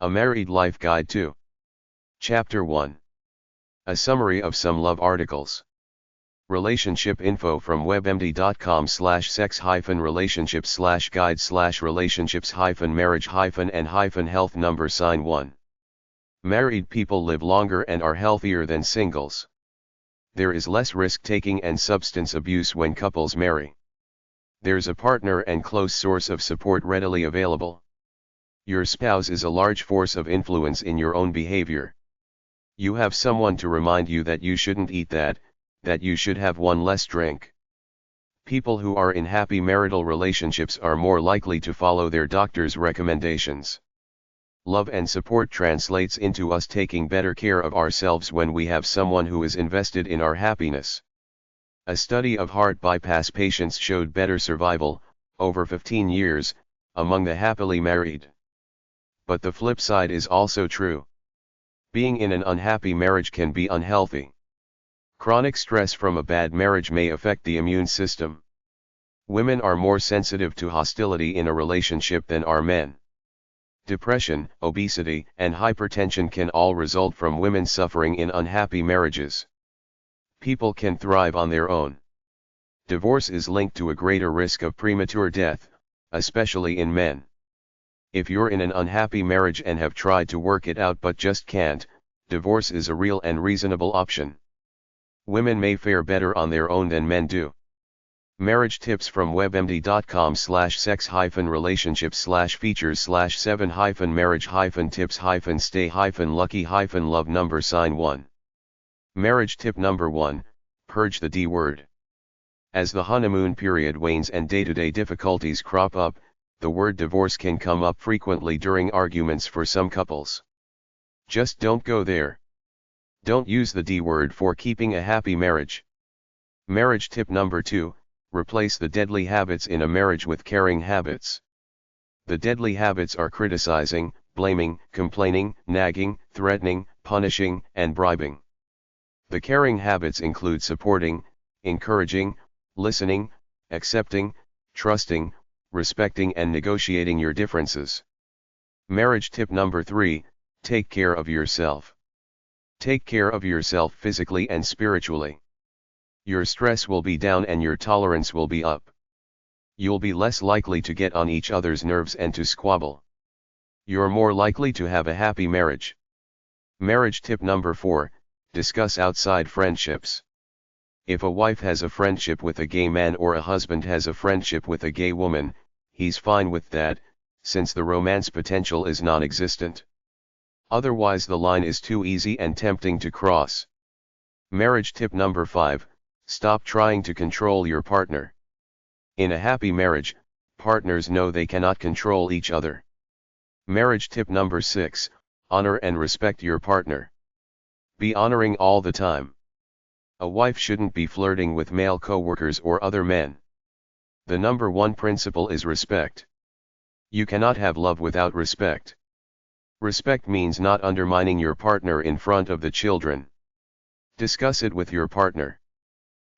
A Married Life Guide 2. Chapter 1. A summary of some love articles. Relationship info from webmd.com/sex-relationships/guide/relationships-marriage-and-health number sign 1. Married people live longer and are healthier than singles. There is less risk-taking and substance abuse when couples marry. There's a partner and close source of support readily available. Your spouse is a large force of influence in your own behavior. You have someone to remind you that you shouldn't eat that you should have one less drink. People who are in happy marital relationships are more likely to follow their doctor's recommendations. Love and support translates into us taking better care of ourselves when we have someone who is invested in our happiness. A study of heart bypass patients showed better survival, over 15 years, among the happily married. But the flip side is also true. Being in an unhappy marriage can be unhealthy. Chronic stress from a bad marriage may affect the immune system. Women are more sensitive to hostility in a relationship than are men. Depression, obesity, and hypertension can all result from women suffering in unhappy marriages. People can thrive on their own. Divorce is linked to a greater risk of premature death, especially in men. If you're in an unhappy marriage and have tried to work it out but just can't, divorce is a real and reasonable option. Women may fare better on their own than men do. Marriage tips from webmd.com/sex-relationships/features/7-marriage-tips-stay-lucky-love number sign 1. Marriage tip number 1, purge the D word. As the honeymoon period wanes and day-to-day difficulties crop up, the word divorce can come up frequently during arguments for some couples. Just don't go there. Don't use the D word for keeping a happy marriage. Marriage tip number 2, replace the deadly habits in a marriage with caring habits. The deadly habits are criticizing, blaming, complaining, nagging, threatening, punishing, and bribing. The caring habits include supporting, encouraging, listening, accepting, trusting, respecting and negotiating your differences. Marriage tip number 3, take care of yourself. Take care of yourself physically and spiritually. Your stress will be down and your tolerance will be up. You'll be less likely to get on each other's nerves and to squabble. You're more likely to have a happy marriage. Marriage tip number 4, discuss outside friendships. If a wife has a friendship with a gay man or a husband has a friendship with a gay woman, he's fine with that, since the romance potential is non-existent. Otherwise the line is too easy and tempting to cross. Marriage tip number 5, stop trying to control your partner. In a happy marriage, partners know they cannot control each other. Marriage tip number 6, honor and respect your partner. Be honoring all the time. A wife shouldn't be flirting with male co-workers or other men. The number 1 principle is respect. You cannot have love without respect. Respect means not undermining your partner in front of the children. Discuss it with your partner.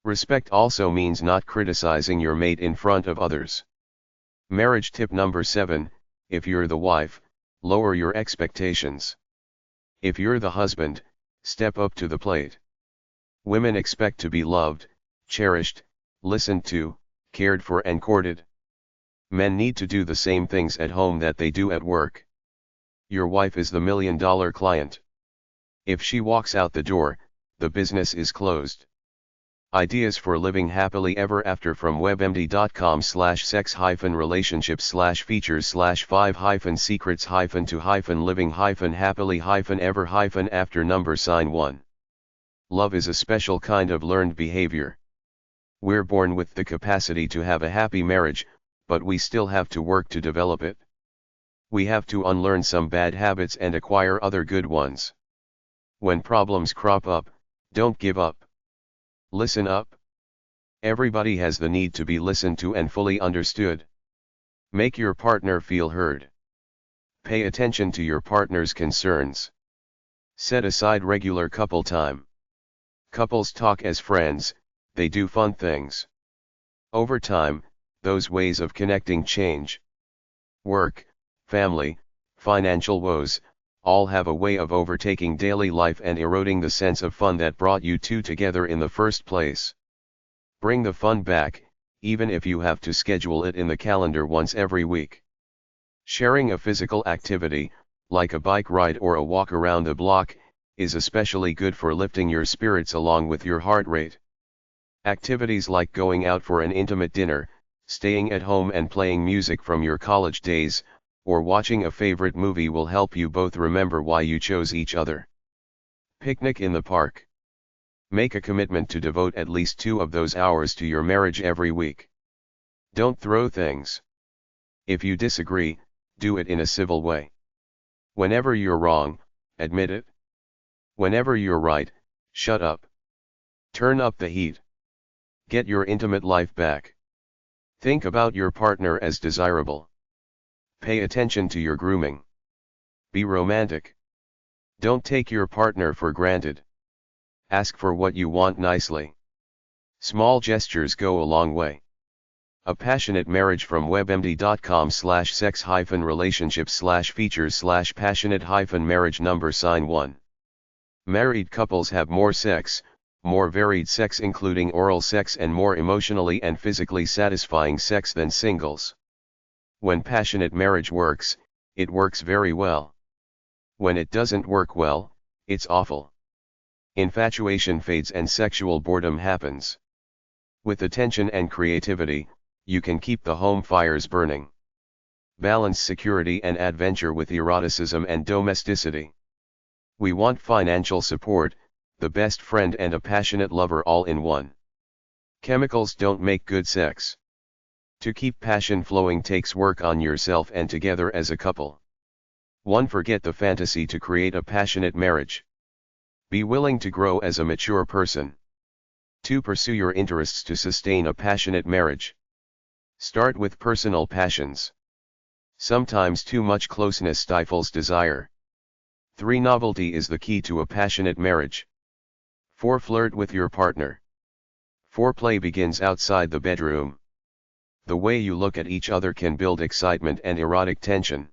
Respect also means not criticizing your mate in front of others. Marriage tip number 7, if you're the wife, lower your expectations. If you're the husband, step up to the plate. Women expect to be loved, cherished, listened to, cared for and courted. Men need to do the same things at home that they do at work. Your wife is the $1 million client. If she walks out the door, the business is closed. Ideas for living happily ever after from webmd.com/sex-features/5-secrets-to-living-happily-ever-after number sign 1. Love is a special kind of learned behavior. We're born with the capacity to have a happy marriage, but we still have to work to develop it. We have to unlearn some bad habits and acquire other good ones. When problems crop up, don't give up. Listen up. Everybody has the need to be listened to and fully understood. Make your partner feel heard. Pay attention to your partner's concerns. Set aside regular couple time. Couples talk as friends, they do fun things. Over time, those ways of connecting change. Work, family, financial woes, all have a way of overtaking daily life and eroding the sense of fun that brought you two together in the first place. Bring the fun back, even if you have to schedule it in the calendar once every week. Sharing a physical activity, like a bike ride or a walk around the block, is especially good for lifting your spirits along with your heart rate. Activities like going out for an intimate dinner, staying at home and playing music from your college days, or watching a favorite movie will help you both remember why you chose each other. Picnic in the park. Make a commitment to devote at least 2 of those hours to your marriage every week. Don't throw things. If you disagree, do it in a civil way. Whenever you're wrong, admit it. Whenever you're right, shut up. Turn up the heat. Get your intimate life back. Think about your partner as desirable. Pay attention to your grooming. Be romantic. Don't take your partner for granted. Ask for what you want nicely. Small gestures go a long way. A Passionate Marriage from webmd.com/sex-relationships/features/passionate-marriage #1. Married couples have more sex, more varied sex including oral sex and more emotionally and physically satisfying sex than singles. When passionate marriage works, it works very well. When it doesn't work well, it's awful. Infatuation fades and sexual boredom happens. With attention and creativity, you can keep the home fires burning. Balance security and adventure with eroticism and domesticity. We want financial support, the best friend and a passionate lover all in one. Chemicals don't make good sex. To keep passion flowing takes work on yourself and together as a couple. 1. Forget the fantasy to create a passionate marriage. Be willing to grow as a mature person. 2. Pursue your interests to sustain a passionate marriage. Start with personal passions. Sometimes too much closeness stifles desire. 3. Novelty is the key to a passionate marriage. 4. Flirt with your partner. Foreplay begins outside the bedroom. The way you look at each other can build excitement and erotic tension.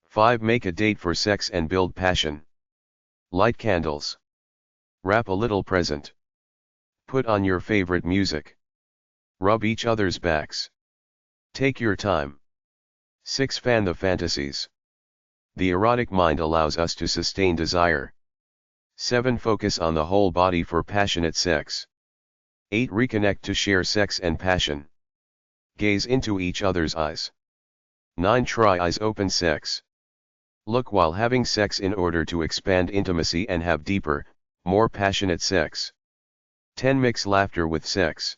5. Make a date for sex and build passion. Light candles. Wrap a little present. Put on your favorite music. Rub each other's backs. Take your time. 6. Fan the fantasies. The erotic mind allows us to sustain desire. 7. Focus on the whole body for passionate sex. 8. Reconnect to share sex and passion. Gaze into each other's eyes. 9. Try eyes open sex. Look while having sex in order to expand intimacy and have deeper, more passionate sex. 10. Mix laughter with sex.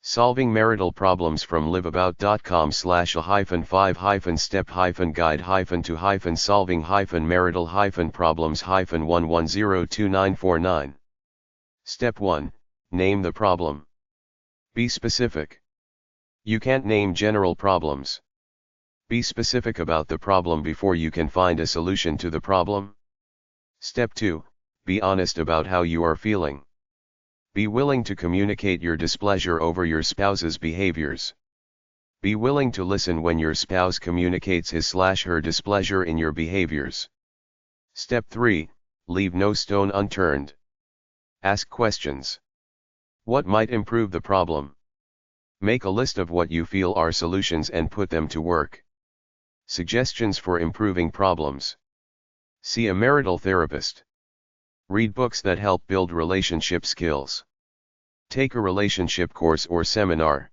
Solving marital problems from liveabout.com/a-5-step-guide-to-solving-marital-problems-1102949. Step 1. Name the problem. Be specific. You can't name general problems. Be specific about the problem before you can find a solution to the problem. Step 2. Be honest about how you are feeling. Be willing to communicate your displeasure over your spouse's behaviors. Be willing to listen when your spouse communicates his/her displeasure in your behaviors. Step 3. Leave no stone unturned. Ask questions. What might improve the problem? Make a list of what you feel are solutions and put them to work. Suggestions for improving problems. See a marital therapist. Read books that help build relationship skills. Take a relationship course or seminar.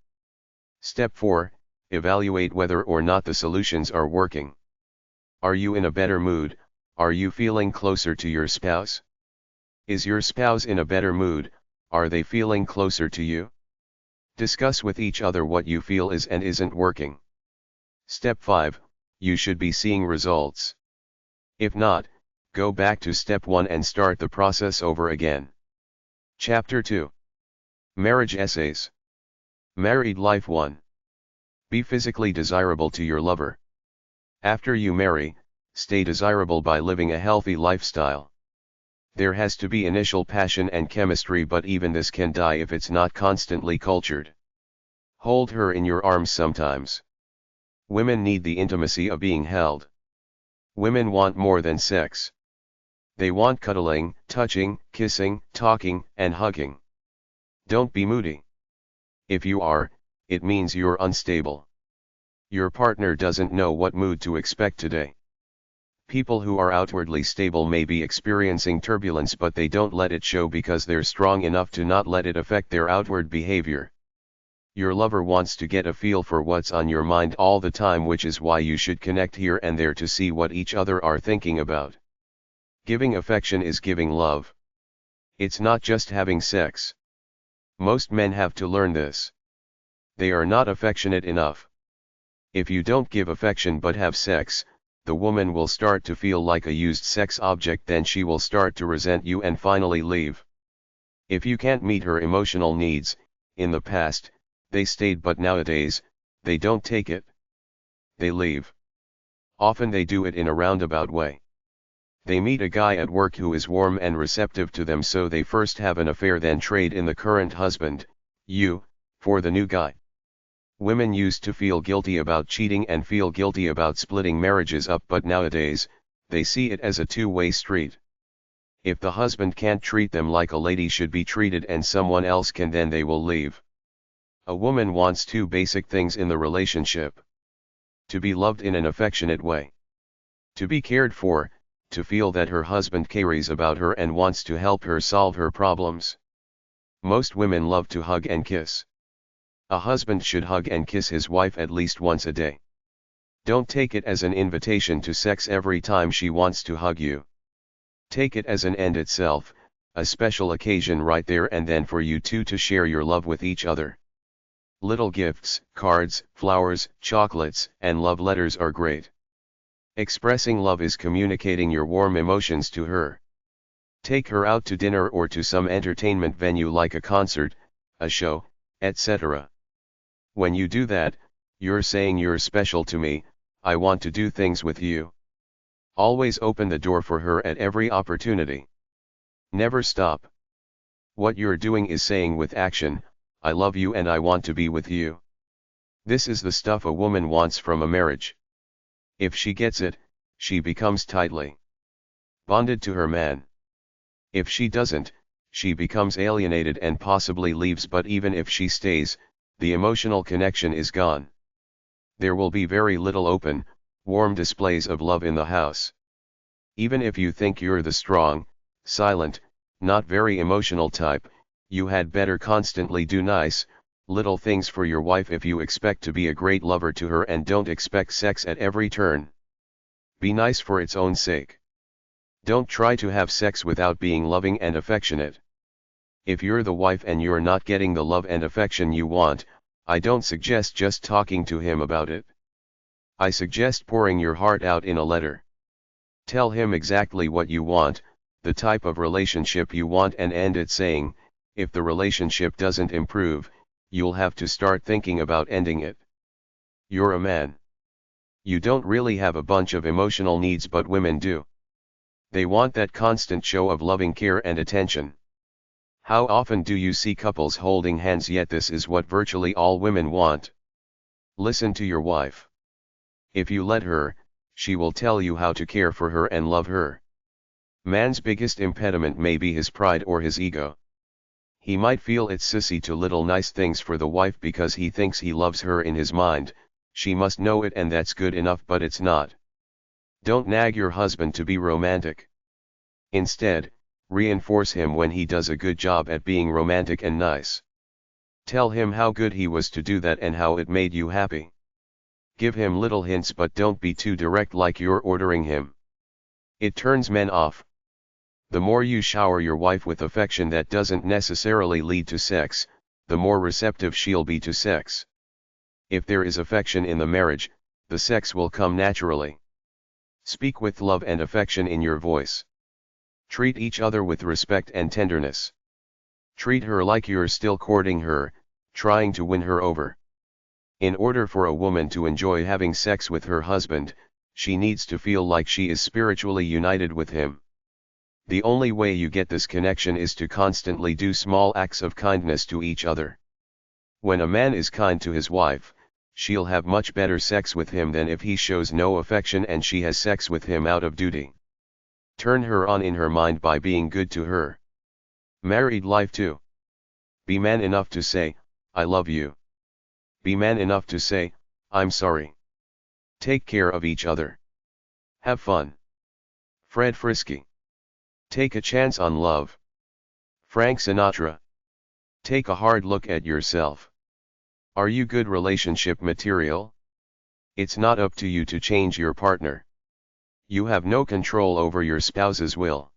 Step 4. Evaluate whether or not the solutions are working. Are you in a better mood? Are you feeling closer to your spouse? Is your spouse in a better mood? Are they feeling closer to you? Discuss with each other what you feel is and isn't working. Step 5. You should be seeing results. If not, go back to step 1 and start the process over again. Chapter 2. Marriage Essays. Married Life 1. Be physically desirable to your lover. After you marry, stay desirable by living a healthy lifestyle. There has to be initial passion and chemistry, but even this can die if it's not constantly cultured. Hold her in your arms sometimes. Women need the intimacy of being held. Women want more than sex. They want cuddling, touching, kissing, talking, and hugging. Don't be moody. If you are, it means you're unstable. Your partner doesn't know what mood to expect today. People who are outwardly stable may be experiencing turbulence, but they don't let it show because they're strong enough to not let it affect their outward behavior. Your lover wants to get a feel for what's on your mind all the time, which is why you should connect here and there to see what each other are thinking about. Giving affection is giving love. It's not just having sex. Most men have to learn this. They are not affectionate enough. If you don't give affection but have sex, the woman will start to feel like a used sex object, then she will start to resent you and finally leave. If you can't meet her emotional needs, in the past, they stayed, but nowadays, they don't take it. They leave. Often they do it in a roundabout way. They meet a guy at work who is warm and receptive to them, so they first have an affair, then trade in the current husband, you, for the new guy. Women used to feel guilty about cheating and feel guilty about splitting marriages up, but nowadays, they see it as a two-way street. If the husband can't treat them like a lady should be treated and someone else can, then they will leave. A woman wants two basic things in the relationship: to be loved in an affectionate way, to be cared for, to feel that her husband cares about her and wants to help her solve her problems. Most women love to hug and kiss. A husband should hug and kiss his wife at least once a day. Don't take it as an invitation to sex every time she wants to hug you. Take it as an end itself, a special occasion right there and then for you two to share your love with each other. Little gifts, cards, flowers, chocolates, and love letters are great. Expressing love is communicating your warm emotions to her. Take her out to dinner or to some entertainment venue like a concert, a show, etc. When you do that, you're saying you're special to me, I want to do things with you. Always open the door for her at every opportunity. Never stop. What you're doing is saying with action, I love you and I want to be with you. This is the stuff a woman wants from a marriage. If she gets it, she becomes tightly bonded to her man. If she doesn't, she becomes alienated and possibly leaves, but even if she stays, the emotional connection is gone. There will be very little open, warm displays of love in the house. Even if you think you're the strong, silent, not very emotional type, you had better constantly do nice, little things for your wife if you expect to be a great lover to her and don't expect sex at every turn. Be nice for its own sake. Don't try to have sex without being loving and affectionate. If you're the wife and you're not getting the love and affection you want, I don't suggest just talking to him about it. I suggest pouring your heart out in a letter. Tell him exactly what you want, the type of relationship you want, and end it saying, if the relationship doesn't improve, you'll have to start thinking about ending it. You're a man. You don't really have a bunch of emotional needs, but women do. They want that constant show of loving care and attention. How often do you see couples holding hands? Yet this is what virtually all women want. Listen to your wife. If you let her, she will tell you how to care for her and love her. Man's biggest impediment may be his pride or his ego. He might feel it's sissy to little nice things for the wife because he thinks he loves her. In his mind, she must know it and that's good enough, but it's not. Don't nag your husband to be romantic. Instead, reinforce him when he does a good job at being romantic and nice. Tell him how good he was to do that and how it made you happy. Give him little hints, but don't be too direct like you're ordering him. It turns men off. The more you shower your wife with affection that doesn't necessarily lead to sex, the more receptive she'll be to sex. If there is affection in the marriage, the sex will come naturally. Speak with love and affection in your voice. Treat each other with respect and tenderness. Treat her like you're still courting her, trying to win her over. In order for a woman to enjoy having sex with her husband, she needs to feel like she is spiritually united with him. The only way you get this connection is to constantly do small acts of kindness to each other. When a man is kind to his wife, she'll have much better sex with him than if he shows no affection and she has sex with him out of duty. Turn her on in her mind by being good to her. Married life too. Be man enough to say, I love you. Be man enough to say, I'm sorry. Take care of each other. Have fun. Fred Frisky. Take a chance on love. Frank Sinatra. Take a hard look at yourself. Are you good relationship material? It's not up to you to change your partner. You have no control over your spouse's will.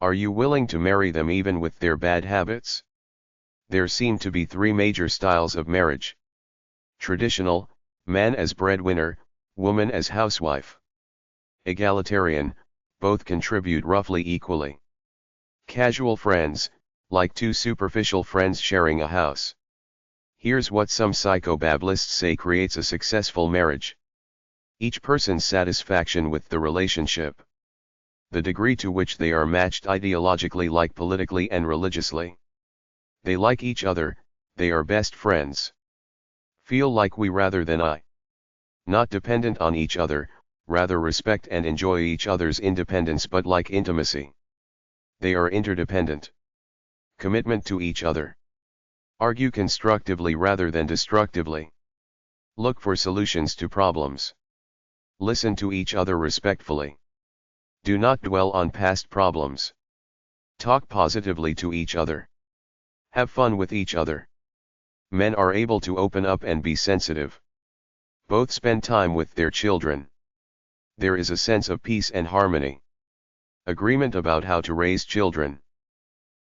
Are you willing to marry them even with their bad habits? There seem to be three major styles of marriage. Traditional, man as breadwinner, woman as housewife. Egalitarian, both contribute roughly equally. Casual friends, like two superficial friends sharing a house. Here's what some psychobablists say creates a successful marriage. Each person's satisfaction with the relationship. The degree to which they are matched ideologically, like politically and religiously. They like each other, they are best friends. Feel like we rather than I. Not dependent on each other, rather respect and enjoy each other's independence but like intimacy. They are interdependent. Commitment to each other. Argue constructively rather than destructively. Look for solutions to problems. Listen to each other respectfully. Do not dwell on past problems. Talk positively to each other. Have fun with each other. Men are able to open up and be sensitive. Both spend time with their children. There is a sense of peace and harmony. Agreement about how to raise children.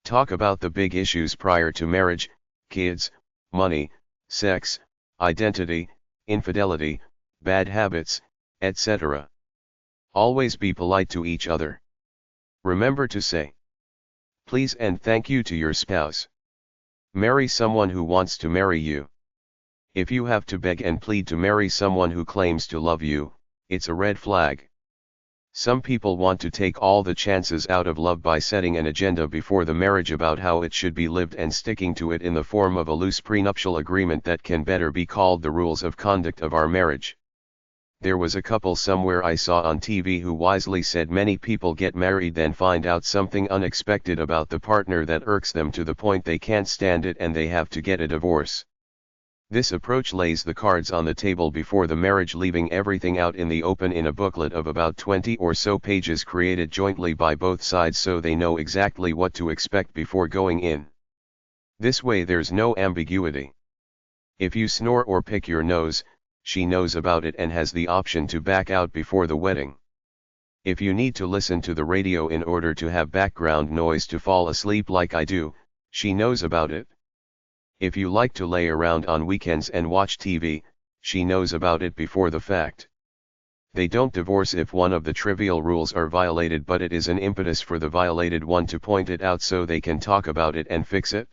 Talk about the big issues prior to marriage, kids, money, sex, identity, infidelity, bad habits, etc. Always be polite to each other. Remember to say please and thank you to your spouse. Marry someone who wants to marry you. If you have to beg and plead to marry someone who claims to love you, it's a red flag. Some people want to take all the chances out of love by setting an agenda before the marriage about how it should be lived and sticking to it in the form of a loose prenuptial agreement that can better be called the rules of conduct of our marriage. There was a couple somewhere I saw on TV who wisely said many people get married then find out something unexpected about the partner that irks them to the point they can't stand it and they have to get a divorce. This approach lays the cards on the table before the marriage, leaving everything out in the open in a booklet of about 20 or so pages created jointly by both sides so they know exactly what to expect before going in. This way there's no ambiguity. If you snore or pick your nose, she knows about it and has the option to back out before the wedding. If you need to listen to the radio in order to have background noise to fall asleep like I do, she knows about it. If you like to lay around on weekends and watch TV, she knows about it before the fact. They don't divorce if one of the trivial rules are violated, but it is an impetus for the violated one to point it out so they can talk about it and fix it.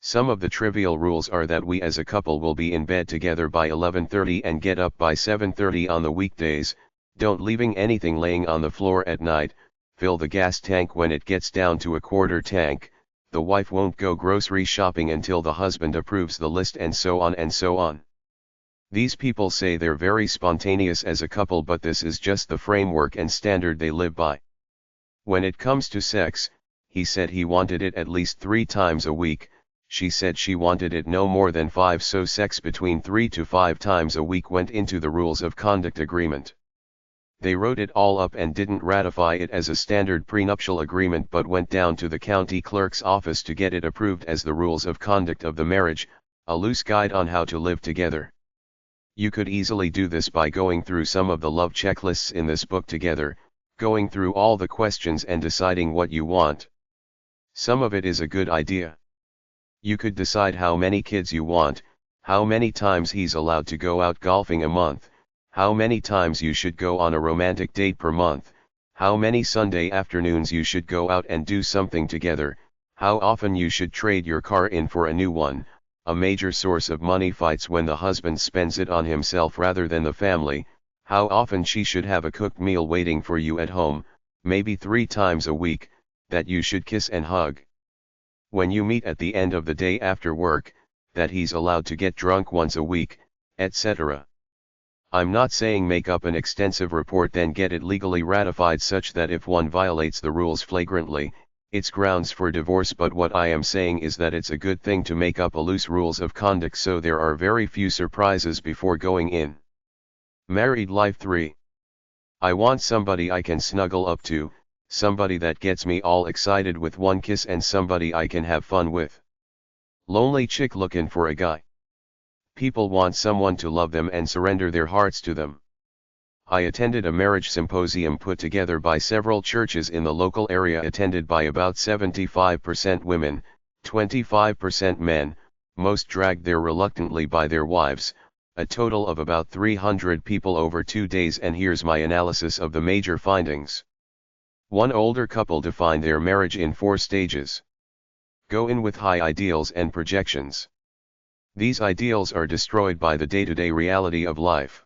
Some of the trivial rules are that we as a couple will be in bed together by 11:30 and get up by 7:30 on the weekdays, don't leaving anything laying on the floor at night, fill the gas tank when it gets down to a quarter tank, the wife won't go grocery shopping until the husband approves the list, and so on and so on. These people say they're very spontaneous as a couple, but this is just the framework and standard they live by. When it comes to sex, he said he wanted it at least 3 times a week. She said she wanted it no more than 5, so sex between 3 to 5 times a week went into the rules of conduct agreement. They wrote it all up and didn't ratify it as a standard prenuptial agreement, but went down to the county clerk's office to get it approved as the rules of conduct of the marriage, a loose guide on how to live together. You could easily do this by going through some of the love checklists in this book together, going through all the questions and deciding what you want. Some of it is a good idea. You could decide how many kids you want, how many times he's allowed to go out golfing a month, how many times you should go on a romantic date per month, how many Sunday afternoons you should go out and do something together, how often you should trade your car in for a new one, a major source of money fights when the husband spends it on himself rather than the family, how often she should have a cooked meal waiting for you at home, maybe 3 times a week, that you should kiss and hug. When you meet at the end of the day after work, that he's allowed to get drunk once a week, etc. I'm not saying make up an extensive report then get it legally ratified such that if one violates the rules flagrantly, it's grounds for divorce, but what I am saying is that it's a good thing to make up a loose rules of conduct so there are very few surprises before going in. Married life 3. I want somebody I can snuggle up to, somebody that gets me all excited with one kiss and somebody I can have fun with. Lonely chick looking for a guy. People want someone to love them and surrender their hearts to them. I attended a marriage symposium put together by several churches in the local area attended by about 75% women, 25% men, most dragged there reluctantly by their wives, a total of about 300 people over 2 days, and here's my analysis of the major findings. One older couple defined their marriage in 4 stages. Go in with high ideals and projections. These ideals are destroyed by the day-to-day reality of life.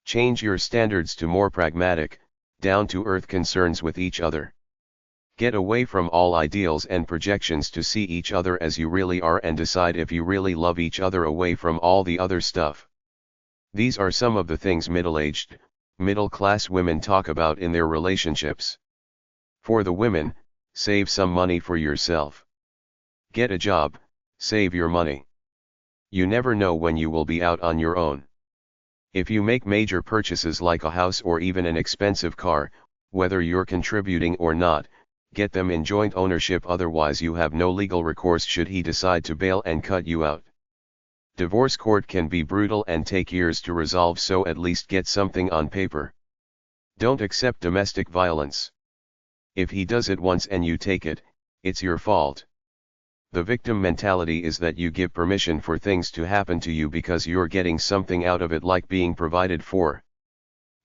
Change your standards to more pragmatic, down-to-earth concerns with each other. Get away from all ideals and projections to see each other as you really are and decide if you really love each other away from all the other stuff. These are some of the things middle-aged, middle-class women talk about in their relationships. For the women, save some money for yourself. Get a job, save your money. You never know when you will be out on your own. If you make major purchases like a house or even an expensive car, whether you're contributing or not, get them in joint ownership, otherwise you have no legal recourse should he decide to bail and cut you out. Divorce court can be brutal and take years to resolve, so at least get something on paper. Don't accept domestic violence. If he does it once and you take it, it's your fault. The victim mentality is that you give permission for things to happen to you because you're getting something out of it, like being provided for.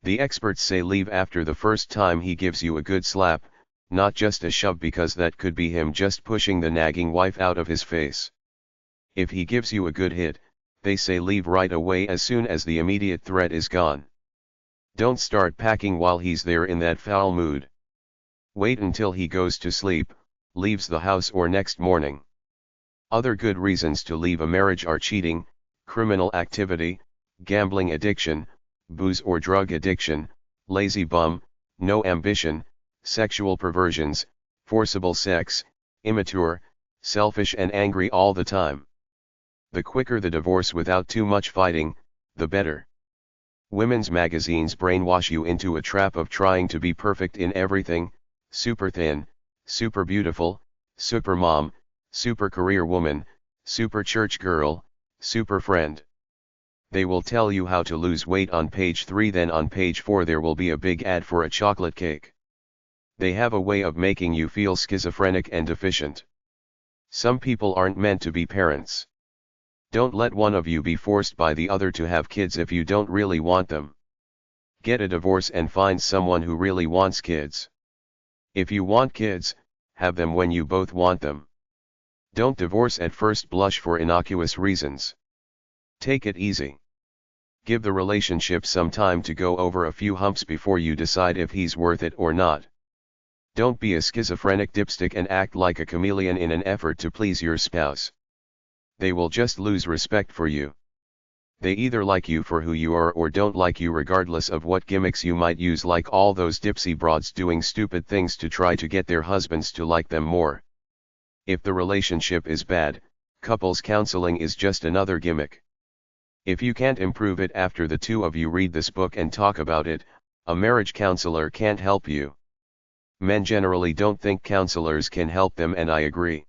The experts say leave after the first time he gives you a good slap, not just a shove, because that could be him just pushing the nagging wife out of his face. If he gives you a good hit, they say leave right away as soon as the immediate threat is gone. Don't start packing while he's there in that foul mood. Wait until he goes to sleep, leaves the house, or next morning. Other good reasons to leave a marriage are cheating, criminal activity, gambling addiction, booze or drug addiction, lazy bum, no ambition, sexual perversions, forcible sex, immature, selfish and angry all the time. The quicker the divorce without too much fighting, the better. Women's magazines brainwash you into a trap of trying to be perfect in everything: super thin, super beautiful, super mom, super career woman, super church girl, super friend. They will tell you how to lose weight on page 3, then on page 4 there will be a big ad for a chocolate cake. They have a way of making you feel schizophrenic and deficient. Some people aren't meant to be parents. Don't let one of you be forced by the other to have kids if you don't really want them. Get a divorce and find someone who really wants kids. If you want kids, have them when you both want them. Don't divorce at first blush for innocuous reasons. Take it easy. Give the relationship some time to go over a few humps before you decide if he's worth it or not. Don't be a schizophrenic dipstick and act like a chameleon in an effort to please your spouse. They will just lose respect for you. They either like you for who you are or don't like you, regardless of what gimmicks you might use, like all those dipsy broads doing stupid things to try to get their husbands to like them more. If the relationship is bad, couples counseling is just another gimmick. If you can't improve it after the two of you read this book and talk about it, a marriage counselor can't help you. Men generally don't think counselors can help them, and I agree.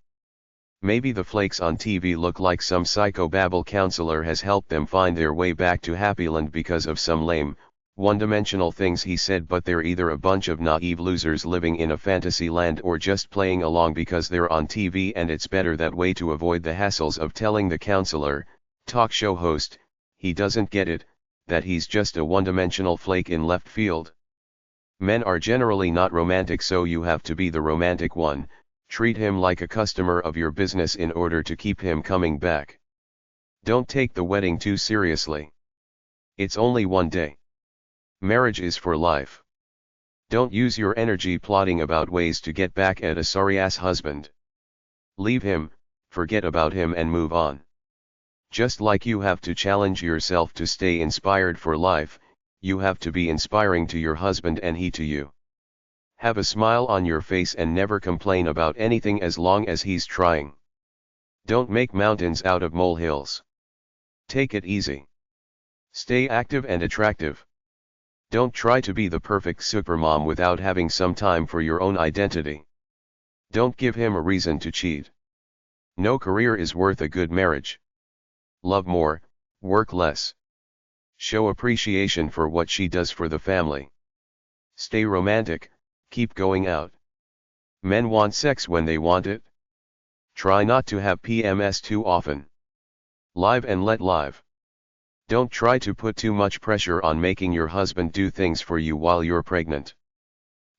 Maybe the flakes on TV look like some psychobabble counselor has helped them find their way back to Happyland because of some lame, one-dimensional things he said, but they're either a bunch of naive losers living in a fantasy land or just playing along because they're on TV and it's better that way to avoid the hassles of telling the counselor, talk show host, he doesn't get it, that he's just a one-dimensional flake in left field. Men are generally not romantic, so you have to be the romantic one. Treat him like a customer of your business in order to keep him coming back. Don't take the wedding too seriously. It's only one day. Marriage is for life. Don't use your energy plotting about ways to get back at a sorry-ass husband. Leave him, forget about him and move on. Just like you have to challenge yourself to stay inspired for life, you have to be inspiring to your husband and he to you. Have a smile on your face and never complain about anything as long as he's trying. Don't make mountains out of molehills. Take it easy. Stay active and attractive. Don't try to be the perfect supermom without having some time for your own identity. Don't give him a reason to cheat. No career is worth a good marriage. Love more, work less. Show appreciation for what she does for the family. Stay romantic, keep going out. Men want sex when they want it. Try not to have PMS too often. Live and let live. Don't try to put too much pressure on making your husband do things for you while you're pregnant.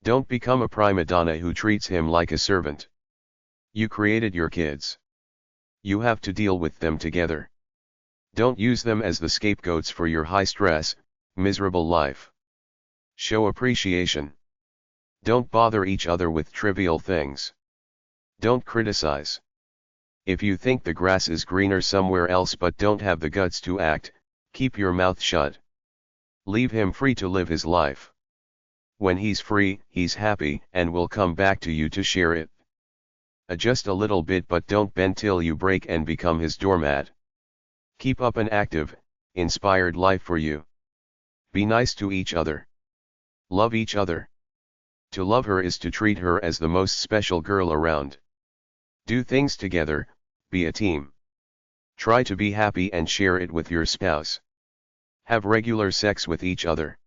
Don't become a prima donna who treats him like a servant. You created your kids. You have to deal with them together. Don't use them as the scapegoats for your high-stress, miserable life. Show appreciation. Don't bother each other with trivial things. Don't criticize. If you think the grass is greener somewhere else but don't have the guts to act, keep your mouth shut. Leave him free to live his life. When he's free, he's happy and will come back to you to share it. Adjust a little bit but don't bend till you break and become his doormat. Keep up an active, inspired life for you. Be nice to each other. Love each other. To love her is to treat her as the most special girl around. Do things together, be a team. Try to be happy and share it with your spouse. Have regular sex with each other.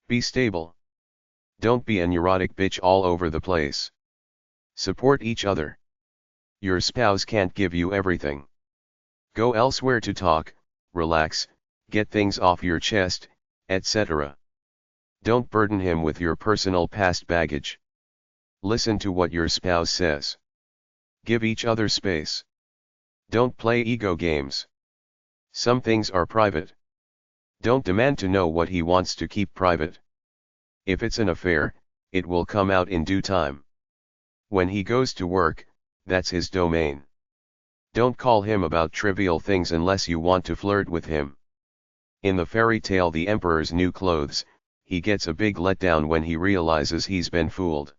Be stable. Don't be a neurotic bitch all over the place. Support each other. Your spouse can't give you everything. Go elsewhere to talk, relax, get things off your chest, etc. Don't burden him with your personal past baggage. Listen to what your spouse says. Give each other space. Don't play ego games. Some things are private. Don't demand to know what he wants to keep private. If it's an affair, it will come out in due time. When he goes to work, that's his domain. Don't call him about trivial things unless you want to flirt with him. In the fairy tale The Emperor's New Clothes, he gets a big letdown when he realizes he's been fooled.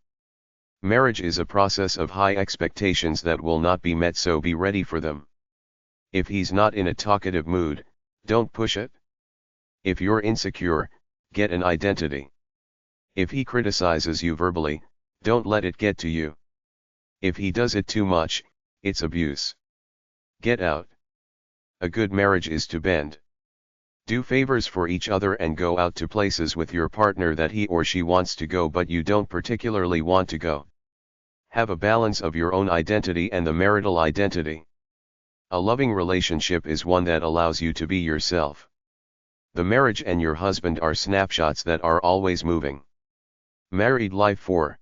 Marriage is a process of high expectations that will not be met, so be ready for them. If he's not in a talkative mood, don't push it. If you're insecure, get an identity. If he criticizes you verbally, don't let it get to you. If he does it too much, it's abuse. Get out. A good marriage is to bend. Do favors for each other and go out to places with your partner that he or she wants to go but you don't particularly want to go. Have a balance of your own identity and the marital identity. A loving relationship is one that allows you to be yourself. The marriage and your husband are snapshots that are always moving. Married life 4.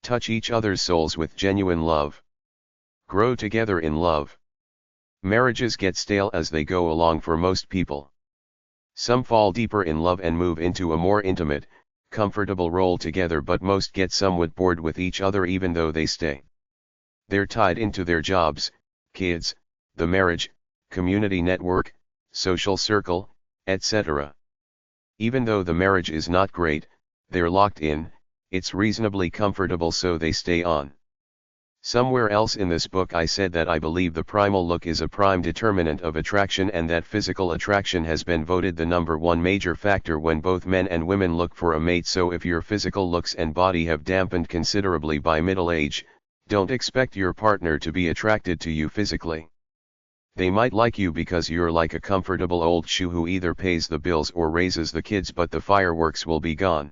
Touch each other's souls with genuine love. Grow together in love. Marriages get stale as they go along for most people. Some fall deeper in love and move into a more intimate, comfortable role together, but most get somewhat bored with each other even though they stay. They're tied into their jobs, kids, the marriage, community network, social circle, etc. Even though the marriage is not great, they're locked in, it's reasonably comfortable, so they stay on. Somewhere else in this book I said that I believe the primal look is a prime determinant of attraction and that physical attraction has been voted the #1 major factor when both men and women look for a mate. So if your physical looks and body have dampened considerably by middle age, don't expect your partner to be attracted to you physically. They might like you because you're like a comfortable old shoe who either pays the bills or raises the kids, but the fireworks will be gone.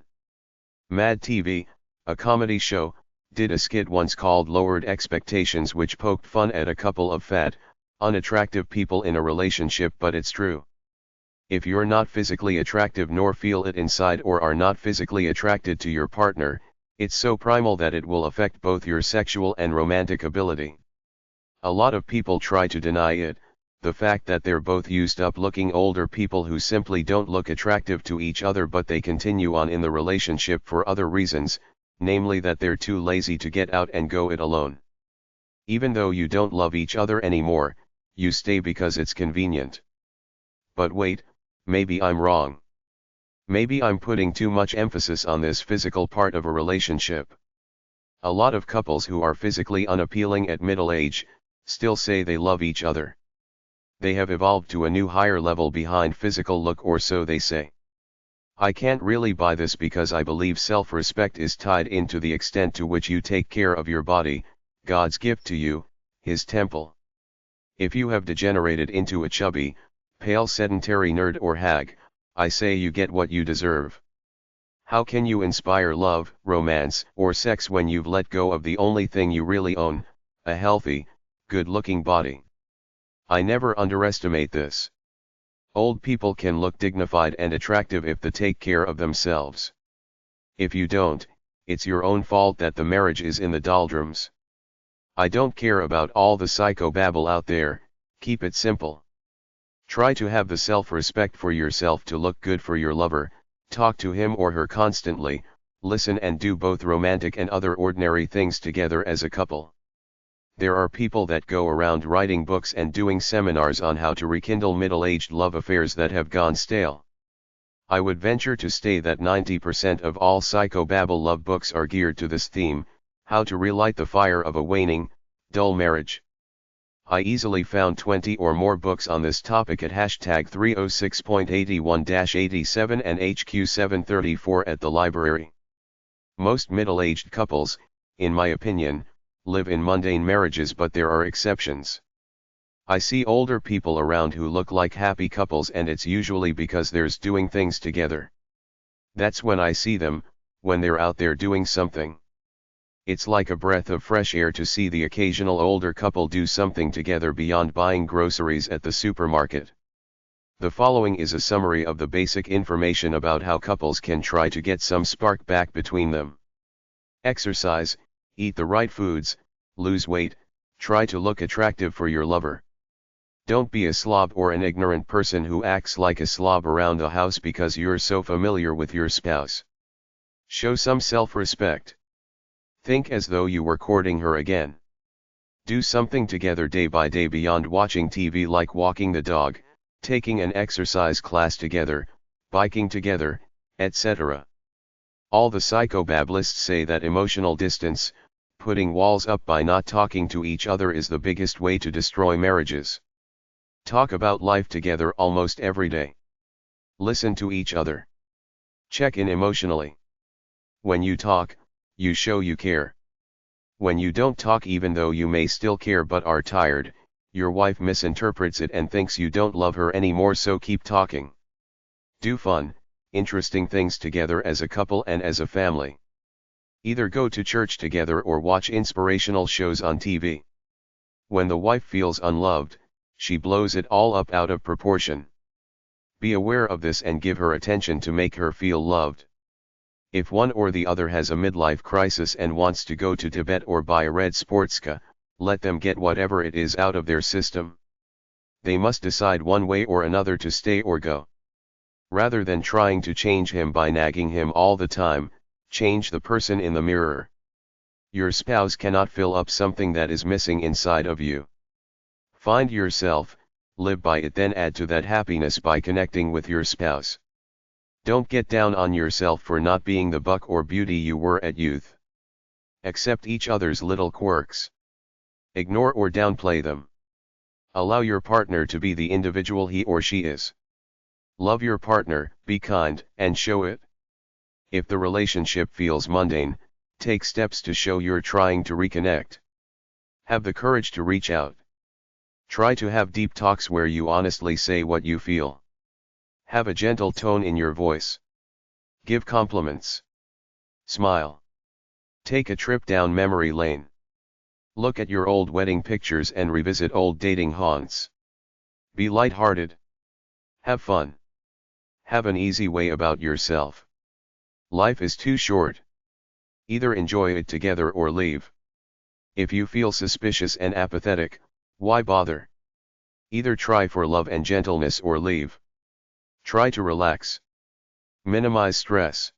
Mad TV, a comedy show, did a skit once called Lowered Expectations, which poked fun at a couple of fat, unattractive people in a relationship, but it's true. If you're not physically attractive nor feel it inside or are not physically attracted to your partner, it's so primal that it will affect both your sexual and romantic ability. A lot of people try to deny it, the fact that they're both used up looking older people who simply don't look attractive to each other, but they continue on in the relationship for other reasons, namely that they're too lazy to get out and go it alone. Even though you don't love each other anymore, you stay because it's convenient. But wait, maybe I'm wrong. Maybe I'm putting too much emphasis on this physical part of a relationship. A lot of couples who are physically unappealing at middle age, still say they love each other. They have evolved to a new higher level behind physical look, or so they say. I can't really buy this because I believe self-respect is tied into the extent to which you take care of your body, God's gift to you, His temple. If you have degenerated into a chubby, pale sedentary nerd or hag, I say you get what you deserve. How can you inspire love, romance, or sex when you've let go of the only thing you really own, a healthy, good-looking body? I never underestimate this. Old people can look dignified and attractive if they take care of themselves. If you don't, it's your own fault that the marriage is in the doldrums. I don't care about all the psychobabble out there, keep it simple. Try to have the self-respect for yourself to look good for your lover, talk to him or her constantly, listen and do both romantic and other ordinary things together as a couple. There are people that go around writing books and doing seminars on how to rekindle middle-aged love affairs that have gone stale. I would venture to say that 90% of all psychobabble love books are geared to this theme, how to relight the fire of a waning, dull marriage. I easily found 20 or more books on this topic at hashtag 306.81-87 and HQ734 at the library. Most middle-aged couples, in my opinion, live in mundane marriages, but there are exceptions. I see older people around who look like happy couples, and it's usually because they're doing things together. That's when I see them, when they're out there doing something. It's like a breath of fresh air to see the occasional older couple do something together beyond buying groceries at the supermarket. The following is a summary of the basic information about how couples can try to get some spark back between them. Exercise, eat the right foods, lose weight, try to look attractive for your lover. Don't be a slob or an ignorant person who acts like a slob around the house because you're so familiar with your spouse. Show some self-respect. Think as though you were courting her again. Do something together day by day beyond watching TV, like walking the dog, taking an exercise class together, biking together, etc. All the psychobablists say that emotional distance, putting walls up by not talking to each other, is the biggest way to destroy marriages. Talk about life together almost every day. Listen to each other. Check in emotionally. When you talk, you show you care. When you don't talk, even though you may still care but are tired, your wife misinterprets it and thinks you don't love her anymore, so keep talking. Do fun, interesting things together as a couple and as a family. Either go to church together or watch inspirational shows on TV. When the wife feels unloved, she blows it all up out of proportion. Be aware of this and give her attention to make her feel loved. If one or the other has a midlife crisis and wants to go to Tibet or buy a red sports car, let them get whatever it is out of their system. They must decide one way or another to stay or go. Rather than trying to change him by nagging him all the time, change the person in the mirror. Your spouse cannot fill up something that is missing inside of you. Find yourself, live by it, then add to that happiness by connecting with your spouse. Don't get down on yourself for not being the buck or beauty you were at youth. Accept each other's little quirks. Ignore or downplay them. Allow your partner to be the individual he or she is. Love your partner, be kind, and show it. If the relationship feels mundane, take steps to show you're trying to reconnect. Have the courage to reach out. Try to have deep talks where you honestly say what you feel. Have a gentle tone in your voice. Give compliments. Smile. Take a trip down memory lane. Look at your old wedding pictures and revisit old dating haunts. Be lighthearted. Have fun. Have an easy way about yourself. Life is too short. Either enjoy it together or leave. If you feel suspicious and apathetic, why bother? Either try for love and gentleness or leave. Try to relax. Minimize stress.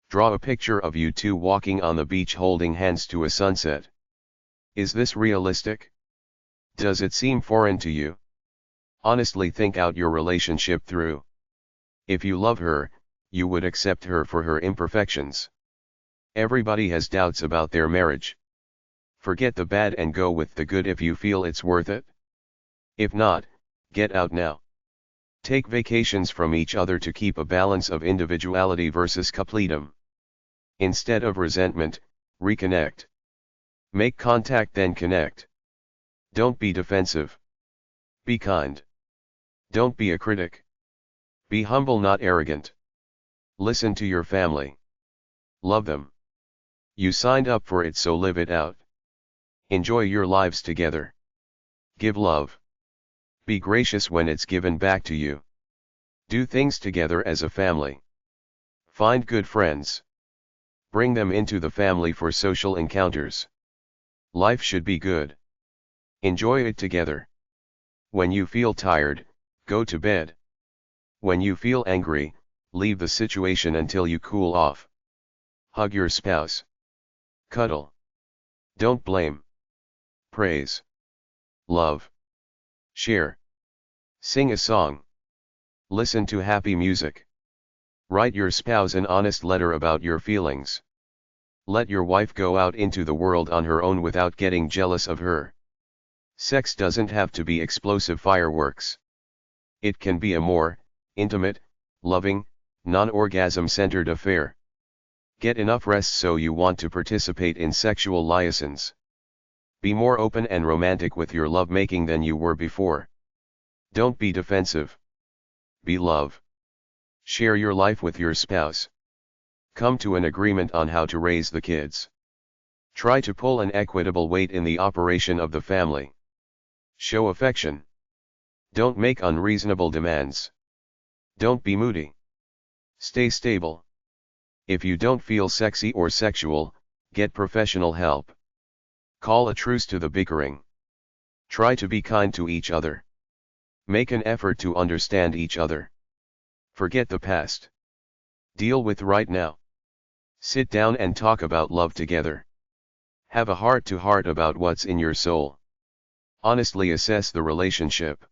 Draw a picture of you two walking on the beach holding hands to a sunset. Is this realistic? Does it seem foreign to you? Honestly think out your relationship through. If you love her, you would accept her for her imperfections. Everybody has doubts about their marriage. Forget the bad and go with the good if you feel it's worth it. If not, get out now. Take vacations from each other to keep a balance of individuality versus coupledom. Instead of resentment, reconnect. Make contact then connect. Don't be defensive. Be kind. Don't be a critic. Be humble not arrogant. Listen to your family. Love them. You signed up for it so live it out. Enjoy your lives together. Give love. Be gracious when it's given back to you. Do things together as a family. Find good friends. Bring them into the family for social encounters. Life should be good. Enjoy it together. When you feel tired, go to bed. When you feel angry, leave the situation until you cool off. Hug your spouse. Cuddle. Don't blame. Praise. Love. Share. Sing a song. Listen to happy music. Write your spouse an honest letter about your feelings. Let your wife go out into the world on her own without getting jealous of her. Sex doesn't have to be explosive fireworks. It can be a more intimate, loving, non-orgasm-centered affair. Get enough rest so you want to participate in sexual liaisons. Be more open and romantic with your lovemaking than you were before. Don't be defensive. Be love. Share your life with your spouse. Come to an agreement on how to raise the kids. Try to pull an equitable weight in the operation of the family. Show affection. Don't make unreasonable demands. Don't be moody. Stay stable. If you don't feel sexy or sexual, get professional help. Call a truce to the bickering. Try to be kind to each other. Make an effort to understand each other. Forget the past. Deal with right now. Sit down and talk about love together. Have a heart-to-heart about what's in your soul. Honestly assess the relationship.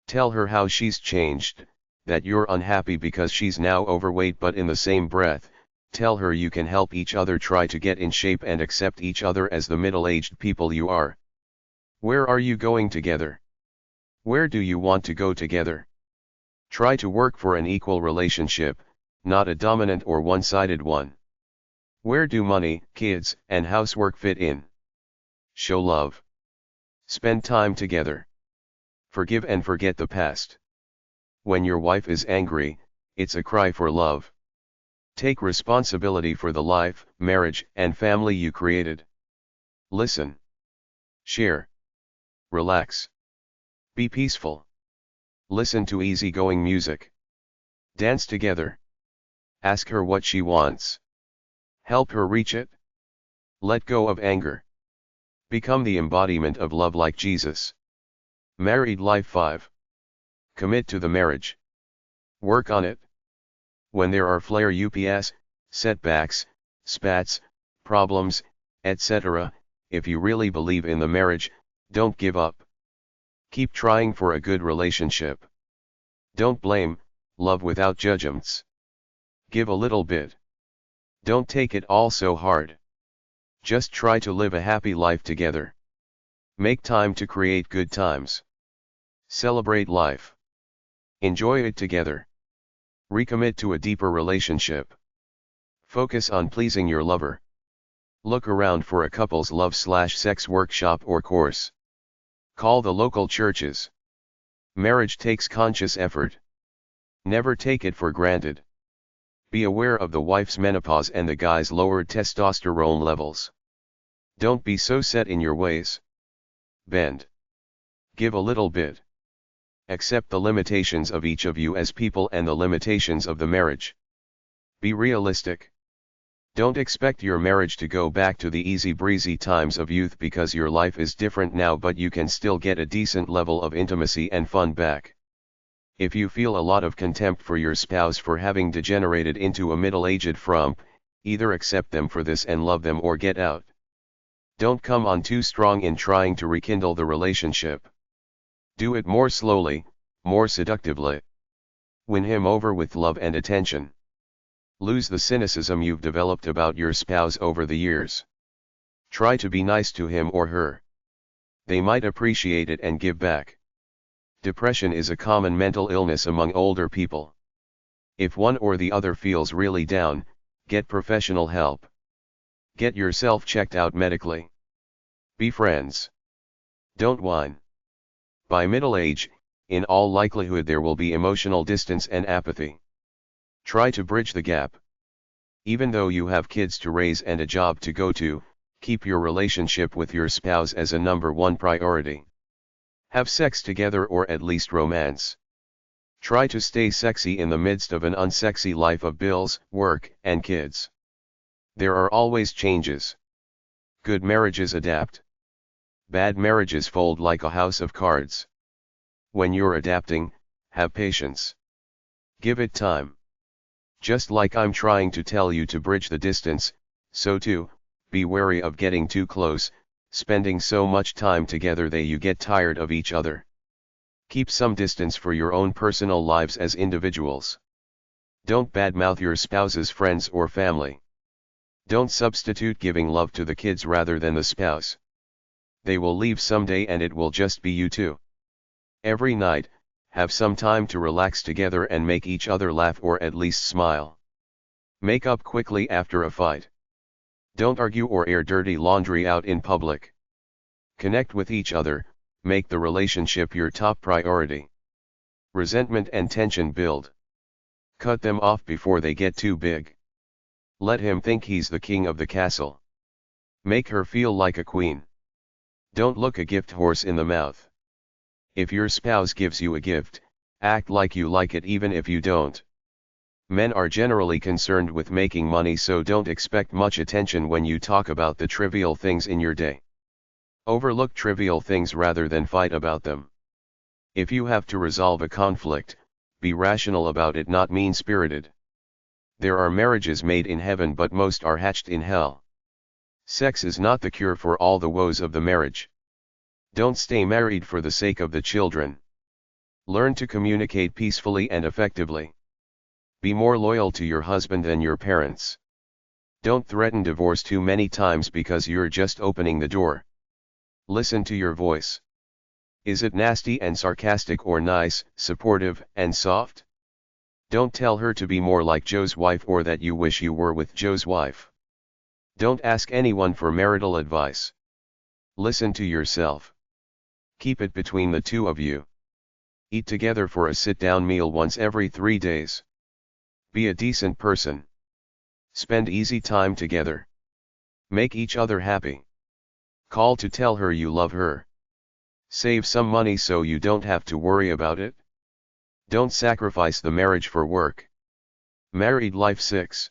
Tell her how she's changed, that you're unhappy because she's now overweight, but in the same breath, tell her you can help each other try to get in shape and accept each other as the middle-aged people you are. Where are you going together? Where do you want to go together? Try to work for an equal relationship, not a dominant or one-sided one. Where do money, kids, and housework fit in? Show love. Spend time together. Forgive and forget the past. When your wife is angry, it's a cry for love. Take responsibility for the life, marriage, and family you created. Listen. Share. Relax. Be peaceful. Listen to easygoing music. Dance together. Ask her what she wants. Help her reach it. Let go of anger. Become the embodiment of love like Jesus. Married life 5. Commit to the marriage. Work on it. When there are flare-ups, setbacks, spats, problems, etc., if you really believe in the marriage, don't give up. Keep trying for a good relationship. Don't blame, love without judgments. Give a little bit. Don't take it all so hard. Just try to live a happy life together. Make time to create good times. Celebrate life. Enjoy it together. Recommit to a deeper relationship. Focus on pleasing your lover. Look around for a couple's love/sex workshop or course. Call the local churches. Marriage takes conscious effort. Never take it for granted. Be aware of the wife's menopause and the guy's lowered testosterone levels. Don't be so set in your ways. Bend. Give a little bit. Accept the limitations of each of you as people and the limitations of the marriage. Be realistic. Don't expect your marriage to go back to the easy breezy times of youth because your life is different now, but you can still get a decent level of intimacy and fun back. If you feel a lot of contempt for your spouse for having degenerated into a middle-aged frump, either accept them for this and love them or get out. Don't come on too strong in trying to rekindle the relationship. Do it more slowly, more seductively. Win him over with love and attention. Lose the cynicism you've developed about your spouse over the years. Try to be nice to him or her. They might appreciate it and give back. Depression is a common mental illness among older people. If one or the other feels really down, get professional help. Get yourself checked out medically. Be friends. Don't whine. By middle age, in all likelihood there will be emotional distance and apathy. Try to bridge the gap. Even though you have kids to raise and a job to go to, keep your relationship with your spouse as a number one priority. Have sex together or at least romance. Try to stay sexy in the midst of an unsexy life of bills, work, and kids. There are always changes. Good marriages adapt. Bad marriages fold like a house of cards. When you're adapting, have patience. Give it time. Just like I'm trying to tell you to bridge the distance, so too, be wary of getting too close, spending so much time together that you get tired of each other. Keep some distance for your own personal lives as individuals. Don't badmouth your spouse's friends or family. Don't substitute giving love to the kids rather than the spouse. They will leave someday and it will just be you two. Every night, have some time to relax together and make each other laugh or at least smile. Make up quickly after a fight. Don't argue or air dirty laundry out in public. Connect with each other, make the relationship your top priority. Resentment and tension build. Cut them off before they get too big. Let him think he's the king of the castle. Make her feel like a queen. Don't look a gift horse in the mouth. If your spouse gives you a gift, act like you like it even if you don't. Men are generally concerned with making money, so don't expect much attention when you talk about the trivial things in your day. Overlook trivial things rather than fight about them. If you have to resolve a conflict, be rational about it, not mean-spirited. There are marriages made in heaven, but most are hatched in hell. Sex is not the cure for all the woes of the marriage. Don't stay married for the sake of the children. Learn to communicate peacefully and effectively. Be more loyal to your husband than your parents. Don't threaten divorce too many times because you're just opening the door. Listen to your voice. Is it nasty and sarcastic or nice, supportive, and soft? Don't tell her to be more like Joe's wife or that you wish you were with Joe's wife. Don't ask anyone for marital advice. Listen to yourself. Keep it between the two of you. Eat together for a sit-down meal once every 3 days. Be a decent person. Spend easy time together. Make each other happy. Call to tell her you love her. Save some money so you don't have to worry about it. Don't sacrifice the marriage for work. Married life 6.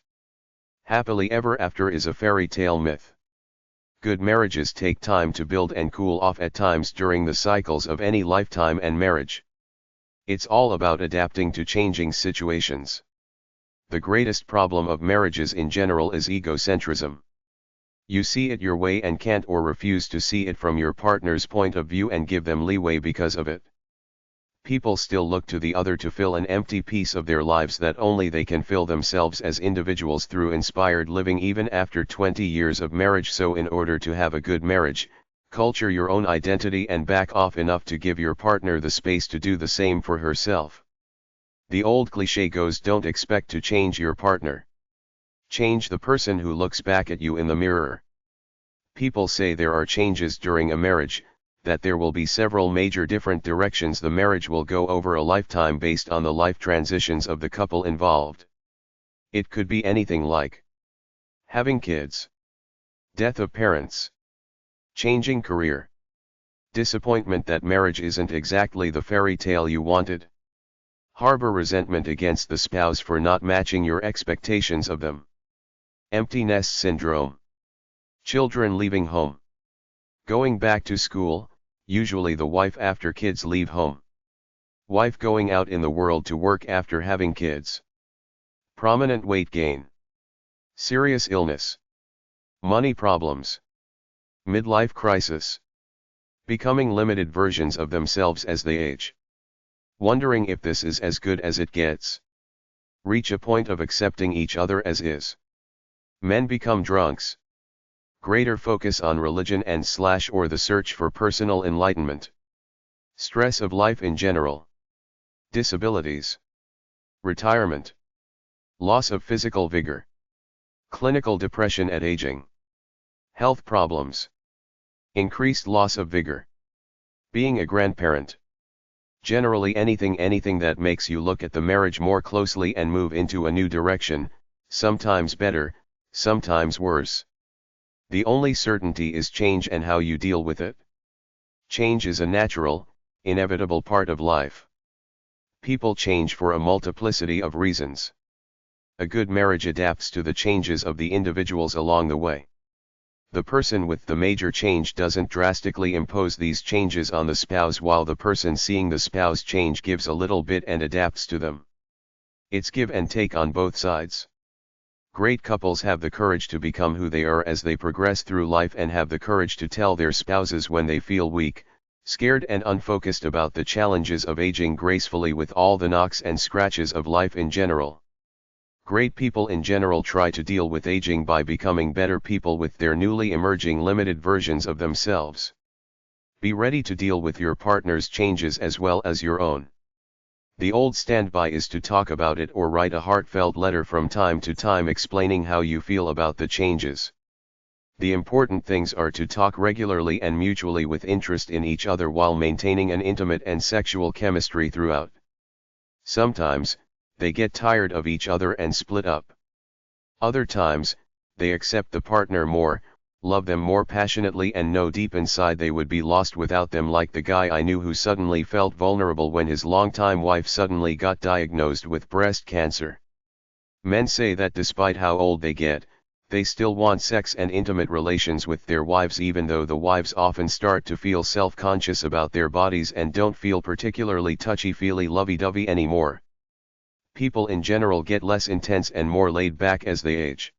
Happily ever after is a fairy tale myth. Good marriages take time to build and cool off at times during the cycles of any lifetime and marriage. It's all about adapting to changing situations. The greatest problem of marriages in general is egocentrism. You see it your way and can't or refuse to see it from your partner's point of view and give them leeway because of it. People still look to the other to fill an empty piece of their lives that only they can fill themselves as individuals through inspired living even after 20 years of marriage. So in order to have a good marriage, culture your own identity and back off enough to give your partner the space to do the same for herself. The old cliche goes, don't expect to change your partner. Change the person who looks back at you in the mirror. People say there are changes during a marriage, that there will be several major different directions the marriage will go over a lifetime based on the life transitions of the couple involved. It could be anything like having kids, death of parents, changing career, disappointment that marriage isn't exactly the fairy tale you wanted, harbor resentment against the spouse for not matching your expectations of them, empty nest syndrome, children leaving home, going back to school, usually the wife after kids leave home, wife going out in the world to work after having kids, prominent weight gain, serious illness, money problems, Midlife crisis. Becoming limited versions of themselves as they age. Wondering if this is as good as it gets. Reach a point of accepting each other as is. Men become drunks. Greater focus on religion and / or the search for personal enlightenment. Stress of life in general. Disabilities. Retirement. Loss of physical vigor. Clinical depression at aging. Health problems. Increased loss of vigor. Being a grandparent. Generally anything that makes you look at the marriage more closely and move into a new direction, sometimes better, sometimes worse. The only certainty is change and how you deal with it. Change is a natural, inevitable part of life. People change for a multiplicity of reasons. A good marriage adapts to the changes of the individuals along the way. The person with the major change doesn't drastically impose these changes on the spouse, while the person seeing the spouse change gives a little bit and adapts to them. It's give and take on both sides. Great couples have the courage to become who they are as they progress through life, and have the courage to tell their spouses when they feel weak, scared and unfocused about the challenges of aging gracefully with all the knocks and scratches of life in general. Great people in general try to deal with aging by becoming better people with their newly emerging limited versions of themselves. Be ready to deal with your partner's changes as well as your own. The old standby is to talk about it or write a heartfelt letter from time to time explaining how you feel about the changes. The important things are to talk regularly and mutually with interest in each other while maintaining an intimate and sexual chemistry throughout. Sometimes, they get tired of each other and split up. Other times, they accept the partner more, love them more passionately, and know deep inside they would be lost without them, like the guy I knew who suddenly felt vulnerable when his longtime wife suddenly got diagnosed with breast cancer. Men say that despite how old they get, they still want sex and intimate relations with their wives, even though the wives often start to feel self-conscious about their bodies and don't feel particularly touchy-feely lovey-dovey anymore. People in general get less intense and more laid back as they age.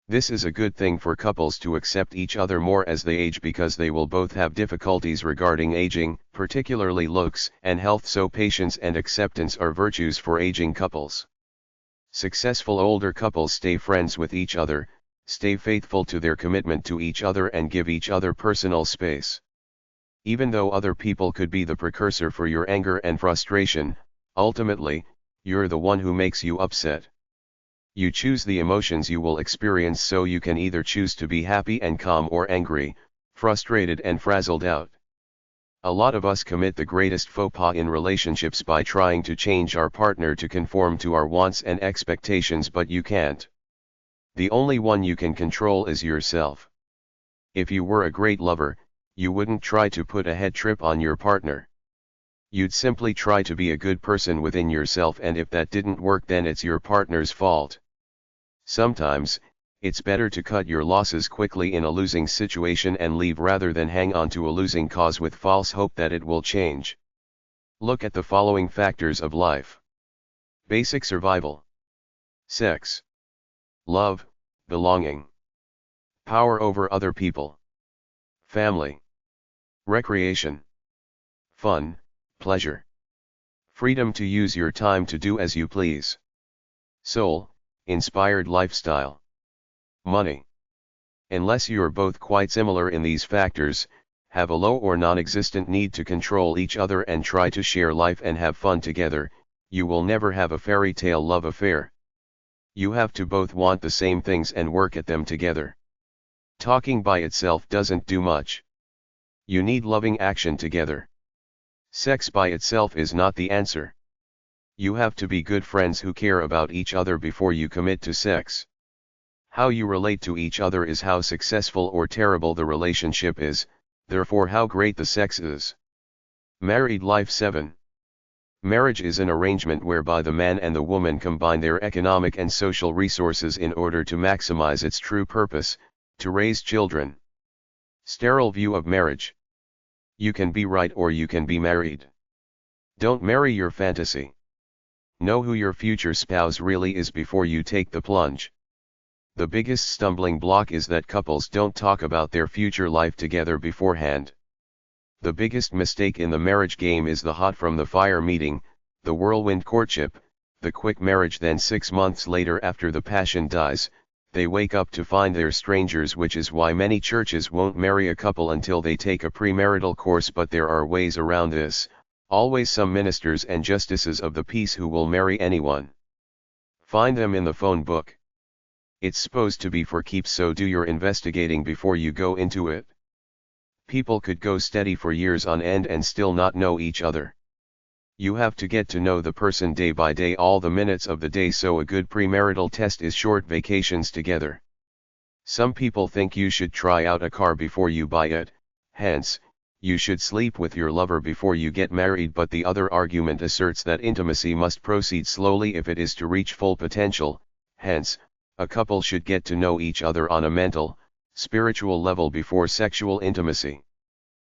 This is a good thing for couples to accept each other more as they age, because they will both have difficulties regarding aging, particularly looks and health, so patience and acceptance are virtues for aging couples. Successful older couples stay friends with each other, stay faithful to their commitment to each other, and give each other personal space. Even though other people could be the precursor for your anger and frustration, ultimately, you're the one who makes you upset. You choose the emotions you will experience, so you can either choose to be happy and calm or angry, frustrated and frazzled out. A lot of us commit the greatest faux pas in relationships by trying to change our partner to conform to our wants and expectations, but you can't. The only one you can control is yourself. If you were a great lover, you wouldn't try to put a head trip on your partner. You'd simply try to be a good person within yourself, and if that didn't work, then it's your partner's fault. Sometimes, it's better to cut your losses quickly in a losing situation and leave rather than hang on to a losing cause with false hope that it will change. Look at the following factors of life. Basic survival. Sex. Love, belonging. Power over other people. Family. Recreation. Fun, pleasure. Freedom to use your time to do as you please. Soul, inspired lifestyle. Money. Unless you're both quite similar in these factors, have a low or non-existent need to control each other and try to share life and have fun together, you will never have a fairy tale love affair. You have to both want the same things and work at them together. Talking by itself doesn't do much. You need loving action together. Sex by itself is not the answer. You have to be good friends who care about each other before you commit to sex. How you relate to each other is how successful or terrible the relationship is, therefore how great the sex is. Married life. 7. Marriage is an arrangement whereby the man and the woman combine their economic and social resources in order to maximize its true purpose, to raise children. Sterile view of marriage. You can be right or you can be married. Don't marry your fantasy. Know who your future spouse really is before you take the plunge. The biggest stumbling block is that couples don't talk about their future life together beforehand. The biggest mistake in the marriage game is the hot from the fire meeting, the whirlwind courtship, the quick marriage. Then 6 months later, after the passion dies, they wake up to find they're strangers, which is why many churches won't marry a couple until they take a premarital course. But there are ways around this, always some ministers and justices of the peace who will marry anyone. Find them in the phone book. It's supposed to be for keeps, so do your investigating before you go into it. People could go steady for years on end and still not know each other. You have to get to know the person day by day, all the minutes of the day, so a good premarital test is short vacations together. Some people think you should try out a car before you buy it, hence, you should sleep with your lover before you get married. But the other argument asserts that intimacy must proceed slowly if it is to reach full potential, hence, a couple should get to know each other on a mental, spiritual level before sexual intimacy.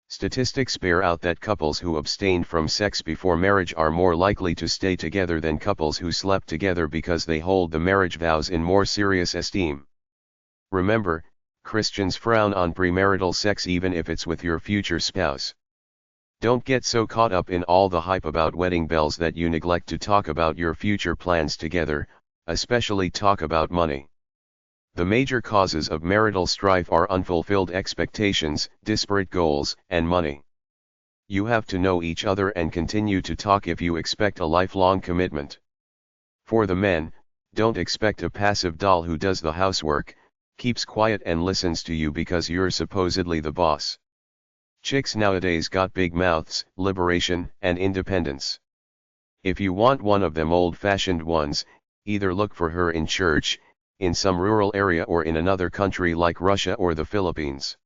Statistics bear out that couples who abstained from sex before marriage are more likely to stay together than couples who slept together because they hold the marriage vows in more serious esteem. Remember, Christians frown on premarital sex even if it's with your future spouse. Don't get so caught up in all the hype about wedding bells that you neglect to talk about your future plans together, especially talk about money. The major causes of marital strife are unfulfilled expectations, disparate goals, and money. You have to know each other and continue to talk if you expect a lifelong commitment. For the men, don't expect a passive doll who does the housework, keeps quiet and listens to you because you're supposedly the boss. Chicks nowadays got big mouths, liberation, and independence. If you want one of them old-fashioned ones, either look for her in church, in some rural area, or in another country like Russia or the Philippines.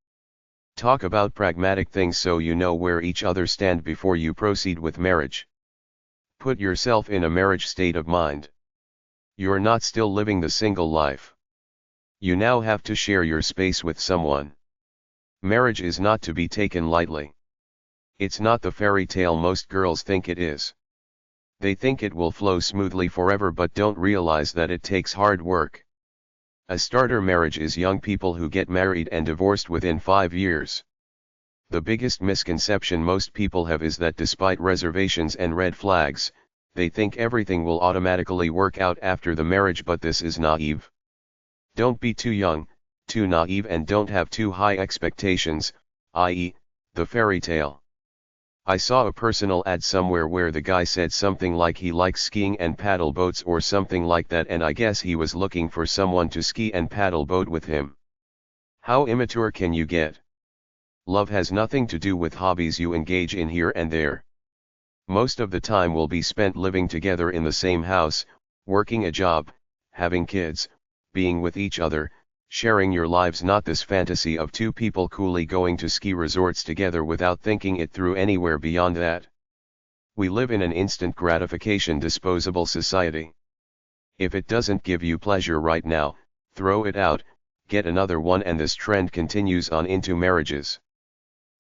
Talk about pragmatic things so you know where each other stand before you proceed with marriage. Put yourself in a marriage state of mind. You're not still living the single life. You now have to share your space with someone. Marriage is not to be taken lightly. It's not the fairy tale most girls think it is. They think it will flow smoothly forever but don't realize that it takes hard work. A starter marriage is young people who get married and divorced within 5 years. The biggest misconception most people have is that despite reservations and red flags, they think everything will automatically work out after the marriage, but this is naive. Don't be too young, too naive, and don't have too high expectations, i.e., the fairy tale. I saw a personal ad somewhere where the guy said something like he likes skiing and paddle boats or something like that, and I guess he was looking for someone to ski and paddle boat with him. How immature can you get? Love has nothing to do with hobbies you engage in here and there. Most of the time will be spent living together in the same house, working a job, having kids, being with each other, sharing your lives, not this fantasy of two people coolly going to ski resorts together without thinking it through anywhere beyond that. We live in an instant gratification, disposable society. If it doesn't give you pleasure right now, throw it out, get another one, and this trend continues on into marriages.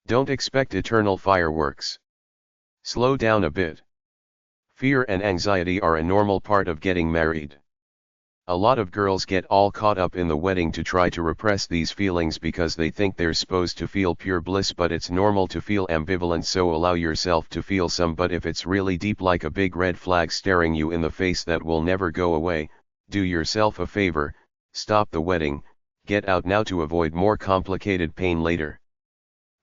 Don't expect eternal fireworks. Slow down a bit. Fear and anxiety are a normal part of getting married. A lot of girls get all caught up in the wedding to try to repress these feelings because they think they're supposed to feel pure bliss, but it's normal to feel ambivalent, so allow yourself to feel some. But if it's really deep, like a big red flag staring you in the face that will never go away, do yourself a favor, stop the wedding, get out now to avoid more complicated pain later.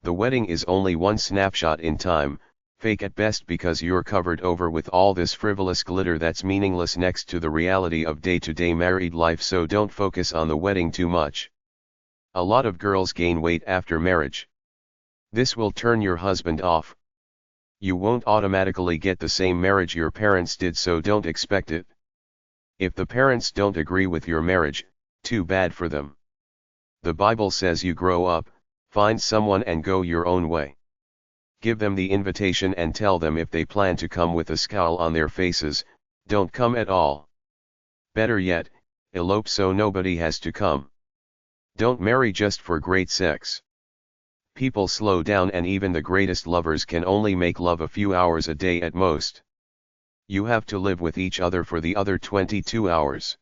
The wedding is only one snapshot in time, fake at best, because you're covered over with all this frivolous glitter that's meaningless next to the reality of day-to-day married life, so don't focus on the wedding too much. A lot of girls gain weight after marriage. This will turn your husband off. You won't automatically get the same marriage your parents did, so don't expect it. If the parents don't agree with your marriage, too bad for them. The Bible says you grow up, find someone and go your own way. Give them the invitation and tell them if they plan to come with a scowl on their faces, don't come at all. Better yet, elope so nobody has to come. Don't marry just for great sex. People slow down, and even the greatest lovers can only make love a few hours a day at most. You have to live with each other for the other 22 hours.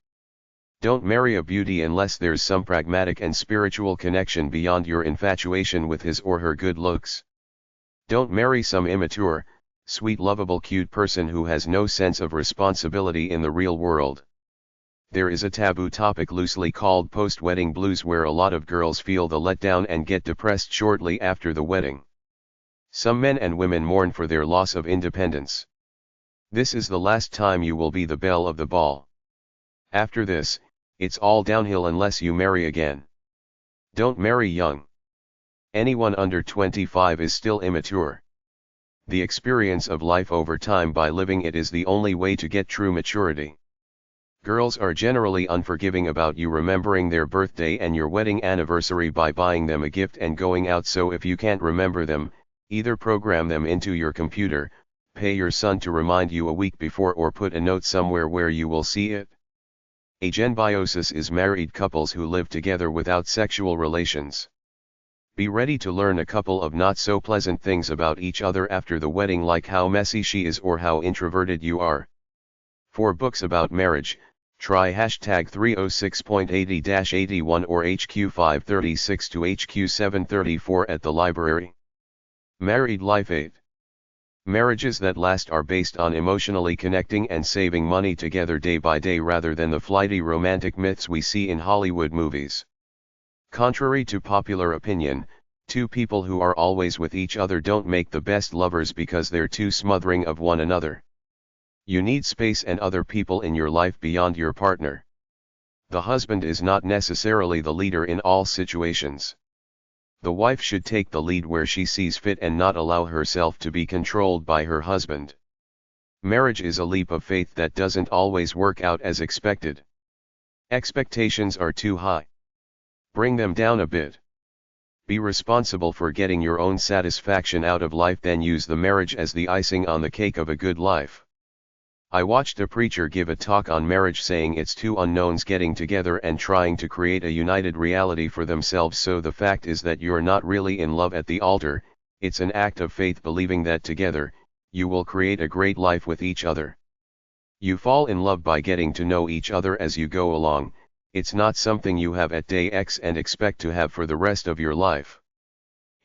Don't marry a beauty unless there's some pragmatic and spiritual connection beyond your infatuation with his or her good looks. Don't marry some immature, sweet, lovable, cute person who has no sense of responsibility in the real world. There is a taboo topic loosely called post-wedding blues, where a lot of girls feel the letdown and get depressed shortly after the wedding. Some men and women mourn for their loss of independence. This is the last time you will be the belle of the ball. After this, it's all downhill unless you marry again. Don't marry young. Anyone under 25 is still immature. The experience of life over time by living it is the only way to get true maturity. Girls are generally unforgiving about you remembering their birthday and your wedding anniversary by buying them a gift and going out, so if you can't remember them, either program them into your computer, pay your son to remind you a week before, or put a note somewhere where you will see it. Agenbiosis is married couples who live together without sexual relations. Be ready to learn a couple of not so pleasant things about each other after the wedding, like how messy she is or how introverted you are. For books about marriage, try hashtag 306.80-81 or HQ 536 to HQ 734 at the library. Married Life 8. Marriages that last are based on emotionally connecting and saving money together day by day rather than the flighty romantic myths we see in Hollywood movies. Contrary to popular opinion, two people who are always with each other don't make the best lovers because they're too smothering of one another. You need space and other people in your life beyond your partner. The husband is not necessarily the leader in all situations. The wife should take the lead where she sees fit and not allow herself to be controlled by her husband. Marriage is a leap of faith that doesn't always work out as expected. Expectations are too high. Bring them down a bit. Be responsible for getting your own satisfaction out of life, then use the marriage as the icing on the cake of a good life. I watched a preacher give a talk on marriage saying it's two unknowns getting together and trying to create a united reality for themselves. So the fact is that you're not really in love at the altar, it's an act of faith believing that together, you will create a great life with each other. You fall in love by getting to know each other as you go along, it's not something you have at day X and expect to have for the rest of your life.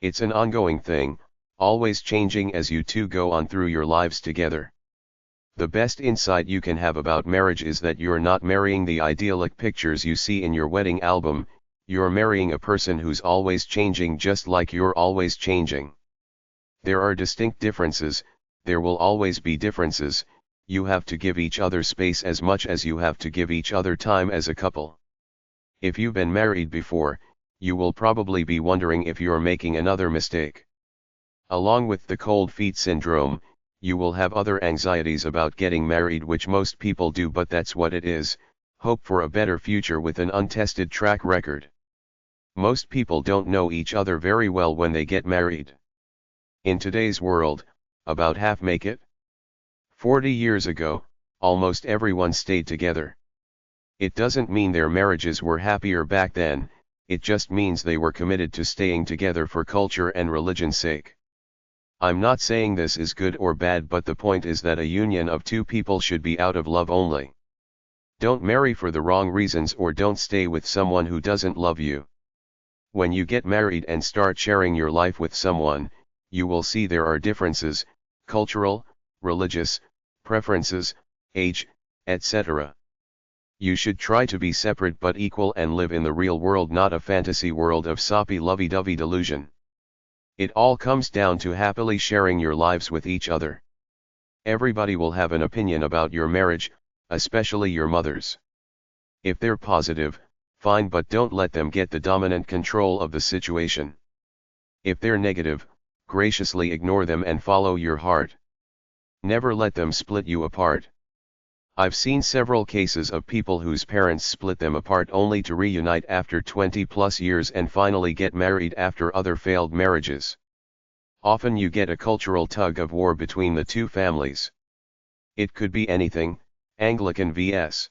It's an ongoing thing, always changing as you two go on through your lives together. The best insight you can have about marriage is that you're not marrying the idyllic pictures you see in your wedding album, you're marrying a person who's always changing just like you're always changing. There are distinct differences, there will always be differences, you have to give each other space as much as you have to give each other time as a couple. If you've been married before, you will probably be wondering if you're making another mistake. Along with the cold feet syndrome, you will have other anxieties about getting married, which most people do, but that's what it is, hope for a better future with an untested track record. Most people don't know each other very well when they get married. In today's world, about half make it. 40 years ago, almost everyone stayed together. It doesn't mean their marriages were happier back then, it just means they were committed to staying together for culture and religion's sake. I'm not saying this is good or bad, but the point is that a union of two people should be out of love only. Don't marry for the wrong reasons, or don't stay with someone who doesn't love you. When you get married and start sharing your life with someone, you will see there are differences, cultural, religious, preferences, age, etc. You should try to be separate but equal and live in the real world, not a fantasy world of soppy lovey-dovey delusion. It all comes down to happily sharing your lives with each other. Everybody will have an opinion about your marriage, especially your mothers. If they're positive, fine, but don't let them get the dominant control of the situation. If they're negative, graciously ignore them and follow your heart. Never let them split you apart. I've seen several cases of people whose parents split them apart only to reunite after 20+ years and finally get married after other failed marriages. Often you get a cultural tug of war between the two families. It could be anything: Anglican vs.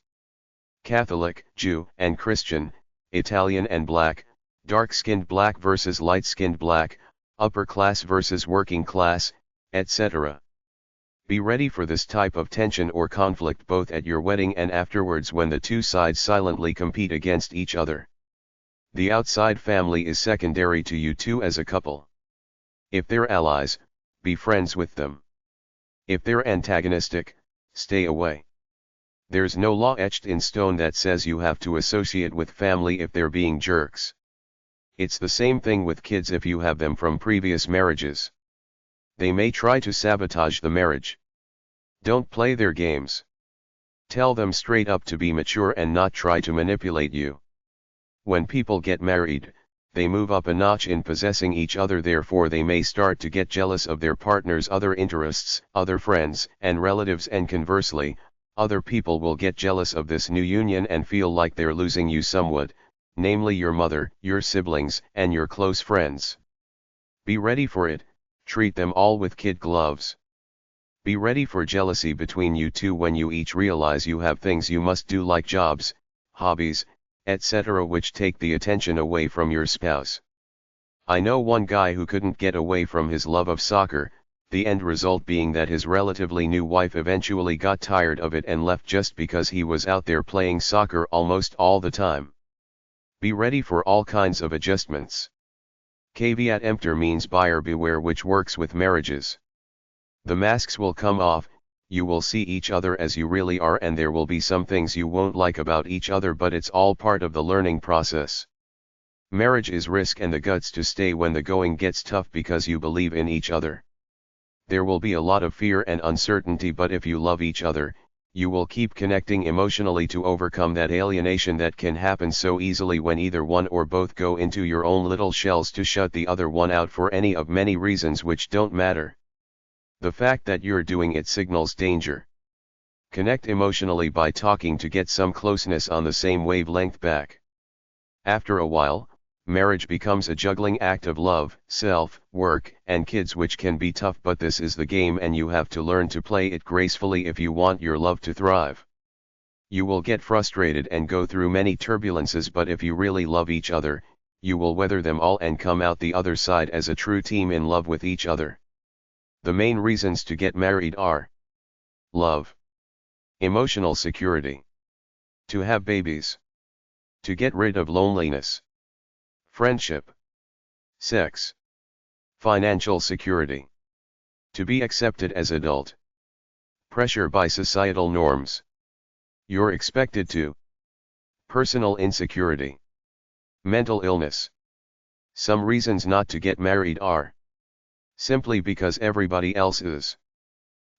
Catholic, Jew and Christian, Italian and black, dark-skinned black versus light-skinned black, upper class versus working class, etc. Be ready for this type of tension or conflict both at your wedding and afterwards when the two sides silently compete against each other. The outside family is secondary to you two as a couple. If they're allies, be friends with them. If they're antagonistic, stay away. There's no law etched in stone that says you have to associate with family if they're being jerks. It's the same thing with kids if you have them from previous marriages. They may try to sabotage the marriage. Don't play their games. Tell them straight up to be mature and not try to manipulate you. When people get married, they move up a notch in possessing each other, therefore they may start to get jealous of their partner's other interests, other friends and relatives, and conversely, other people will get jealous of this new union and feel like they're losing you somewhat, namely your mother, your siblings, and your close friends. Be ready for it, treat them all with kid gloves. Be ready for jealousy between you two when you each realize you have things you must do like jobs, hobbies, etc., which take the attention away from your spouse. I know one guy who couldn't get away from his love of soccer, the end result being that his relatively new wife eventually got tired of it and left just because he was out there playing soccer almost all the time. Be ready for all kinds of adjustments. Caveat emptor means buyer beware, which works with marriages. The masks will come off, you will see each other as you really are, and there will be some things you won't like about each other, but it's all part of the learning process. Marriage is risk and the guts to stay when the going gets tough because you believe in each other. There will be a lot of fear and uncertainty, but if you love each other, you will keep connecting emotionally to overcome that alienation that can happen so easily when either one or both go into your own little shells to shut the other one out for any of many reasons which don't matter. The fact that you're doing it signals danger. Connect emotionally by talking to get some closeness on the same wavelength back. After a while, marriage becomes a juggling act of love, self, work, and kids, which can be tough, but this is the game and you have to learn to play it gracefully if you want your love to thrive. You will get frustrated and go through many turbulences, but if you really love each other, you will weather them all and come out the other side as a true team in love with each other. The main reasons to get married are: love, emotional security, to have babies, to get rid of loneliness, friendship, sex, financial security, to be accepted as adult, pressure by societal norms, you're expected to, personal insecurity, mental illness. Some reasons not to get married are: simply because everybody else is.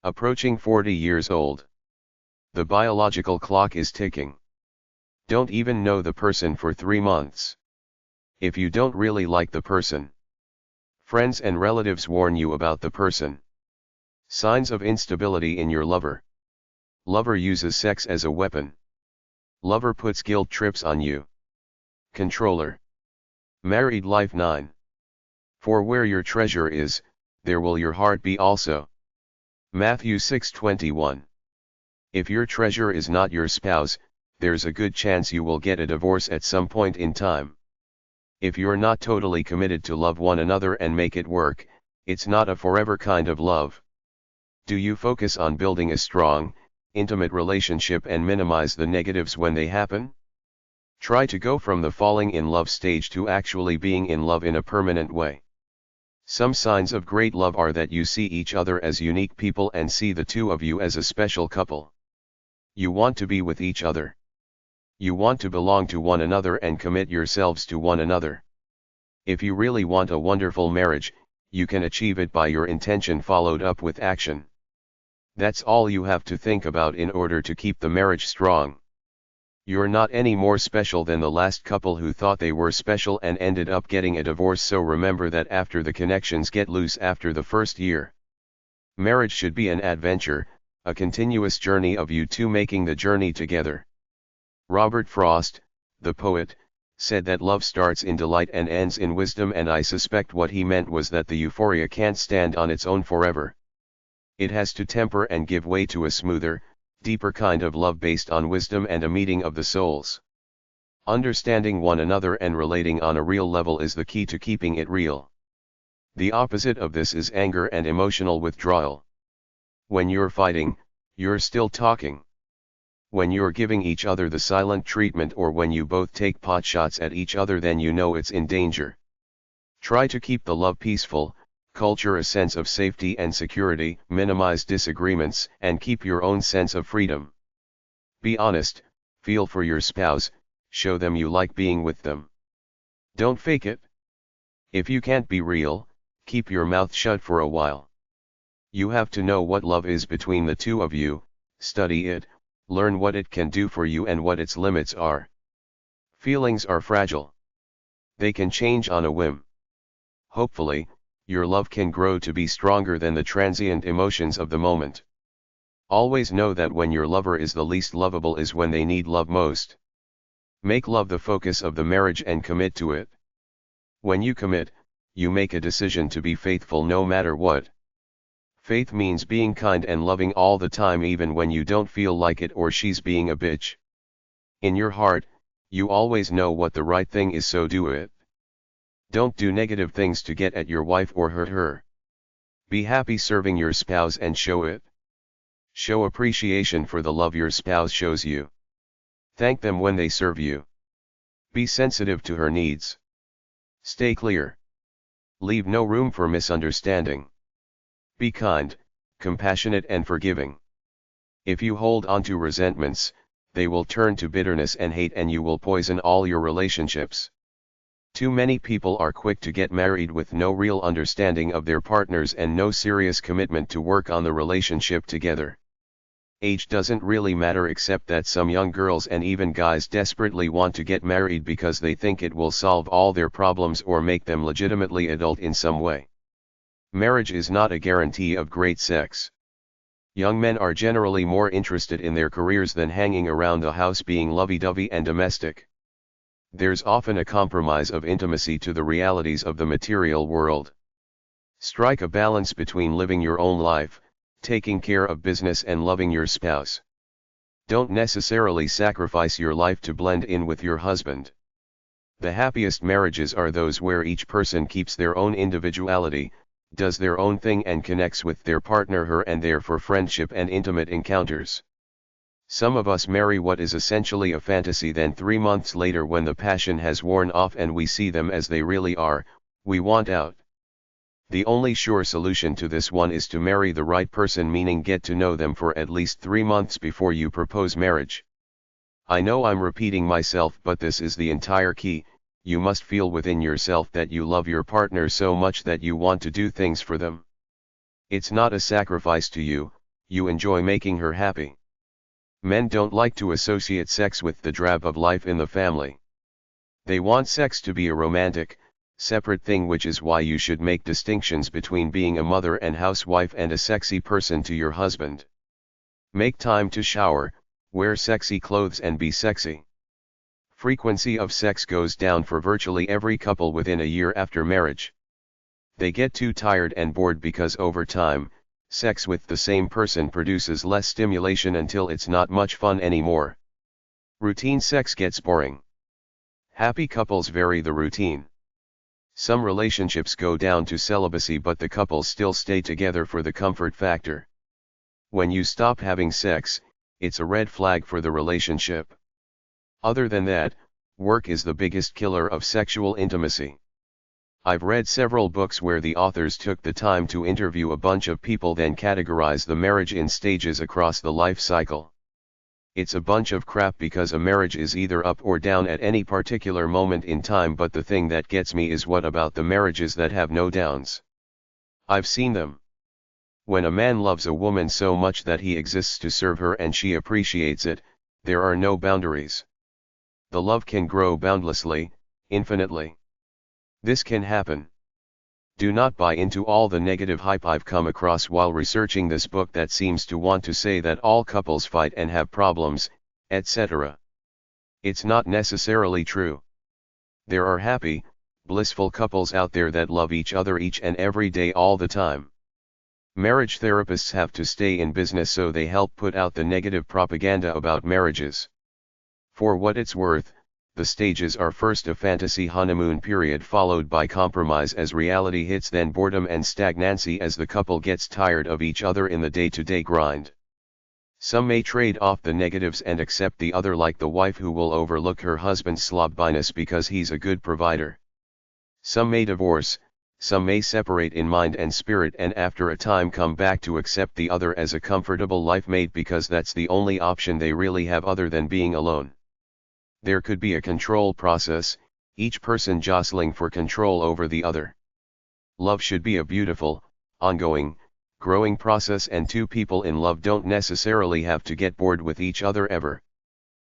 Approaching 40 years old. The biological clock is ticking. Don't even know the person for 3 months. If you don't really like the person. Friends and relatives warn you about the person. Signs of instability in your lover. Lover uses sex as a weapon. Lover puts guilt trips on you. Controller. Married life 9. For where your treasure is, there will your heart be also. Matthew 6:21. If your treasure is not your spouse, there's a good chance you will get a divorce at some point in time. If you're not totally committed to love one another and make it work, it's not a forever kind of love. Do you focus on building a strong, intimate relationship and minimize the negatives when they happen? Try to go from the falling in love stage to actually being in love in a permanent way. Some signs of great love are that you see each other as unique people and see the two of you as a special couple. You want to be with each other. You want to belong to one another and commit yourselves to one another. If you really want a wonderful marriage, you can achieve it by your intention followed up with action. That's all you have to think about in order to keep the marriage strong. You're not any more special than the last couple who thought they were special and ended up getting a divorce, so remember that after the connections get loose after the first year. Marriage should be an adventure, a continuous journey of you two making the journey together. Robert Frost, the poet, said that love starts in delight and ends in wisdom, and I suspect what he meant was that the euphoria can't stand on its own forever. It has to temper and give way to a smoother, deeper kind of love based on wisdom and a meeting of the souls. Understanding one another and relating on a real level is the key to keeping it real. The opposite of this is anger and emotional withdrawal. When you're fighting, you're still talking. When you're giving each other the silent treatment, or when you both take potshots at each other, then you know it's in danger. Try to keep the love peaceful, culture a sense of safety and security, minimize disagreements, and keep your own sense of freedom. Be honest, feel for your spouse, show them you like being with them. Don't fake it. If you can't be real, keep your mouth shut for a while. You have to know what love is between the two of you, study it, learn what it can do for you and what its limits are. Feelings are fragile. They can change on a whim. Hopefully, your love can grow to be stronger than the transient emotions of the moment. Always know that when your lover is the least lovable is when they need love most. Make love the focus of the marriage and commit to it. When you commit, you make a decision to be faithful no matter what. Faith means being kind and loving all the time, even when you don't feel like it or she's being a bitch. In your heart, you always know what the right thing is, so do it. Don't do negative things to get at your wife or hurt her. Be happy serving your spouse and show it. Show appreciation for the love your spouse shows you. Thank them when they serve you. Be sensitive to her needs. Stay clear. Leave no room for misunderstanding. Be kind, compassionate and forgiving. If you hold on to resentments, they will turn to bitterness and hate, and you will poison all your relationships. Too many people are quick to get married with no real understanding of their partners and no serious commitment to work on the relationship together. Age doesn't really matter, except that some young girls and even guys desperately want to get married because they think it will solve all their problems or make them legitimately adult in some way. Marriage is not a guarantee of great sex. Young men are generally more interested in their careers than hanging around the house being lovey-dovey and domestic. There's often a compromise of intimacy to the realities of the material world. Strike a balance between living your own life, taking care of business and loving your spouse. Don't necessarily sacrifice your life to blend in with your husband. The happiest marriages are those where each person keeps their own individuality, does their own thing and connects with their partner her and there for friendship and intimate encounters. Some of us marry what is essentially a fantasy, then 3 months later, when the passion has worn off and we see them as they really are, we want out. The only sure solution to this one is to marry the right person, meaning get to know them for at least 3 months before you propose marriage. I know I'm repeating myself, but this is the entire key. You must feel within yourself that you love your partner so much that you want to do things for them. It's not a sacrifice to you, you enjoy making her happy. Men don't like to associate sex with the drab of life in the family. They want sex to be a romantic, separate thing, which is why you should make distinctions between being a mother and housewife and a sexy person to your husband. Make time to shower, wear sexy clothes and be sexy. Frequency of sex goes down for virtually every couple within a year after marriage. They get too tired and bored because over time, sex with the same person produces less stimulation until it's not much fun anymore. Routine sex gets boring. Happy couples vary the routine. Some relationships go down to celibacy, but the couples still stay together for the comfort factor. When you stop having sex, it's a red flag for the relationship. Other than that, work is the biggest killer of sexual intimacy. I've read several books where the authors took the time to interview a bunch of people, then categorize the marriage in stages across the life cycle. It's a bunch of crap because a marriage is either up or down at any particular moment in time, but the thing that gets me is what about the marriages that have no downs? I've seen them. When a man loves a woman so much that he exists to serve her and she appreciates it, there are no boundaries. The love can grow boundlessly, infinitely. This can happen. Do not buy into all the negative hype I've come across while researching this book that seems to want to say that all couples fight and have problems, etc. It's not necessarily true. There are happy, blissful couples out there that love each other each and every day all the time. Marriage therapists have to stay in business, so they help put out the negative propaganda about marriages. For what it's worth, The stages are first a fantasy honeymoon period followed by compromise as reality hits, then boredom and stagnancy as the couple gets tired of each other in the day-to-day grind. Some may trade off the negatives and accept the other, like the wife who will overlook her husband's slobbiness because he's a good provider. Some may divorce, some may separate in mind and spirit and after a time come back to accept the other as a comfortable life mate because that's the only option they really have other than being alone. There could be a control process, each person jostling for control over the other. Love should be a beautiful, ongoing, growing process, and two people in love don't necessarily have to get bored with each other ever.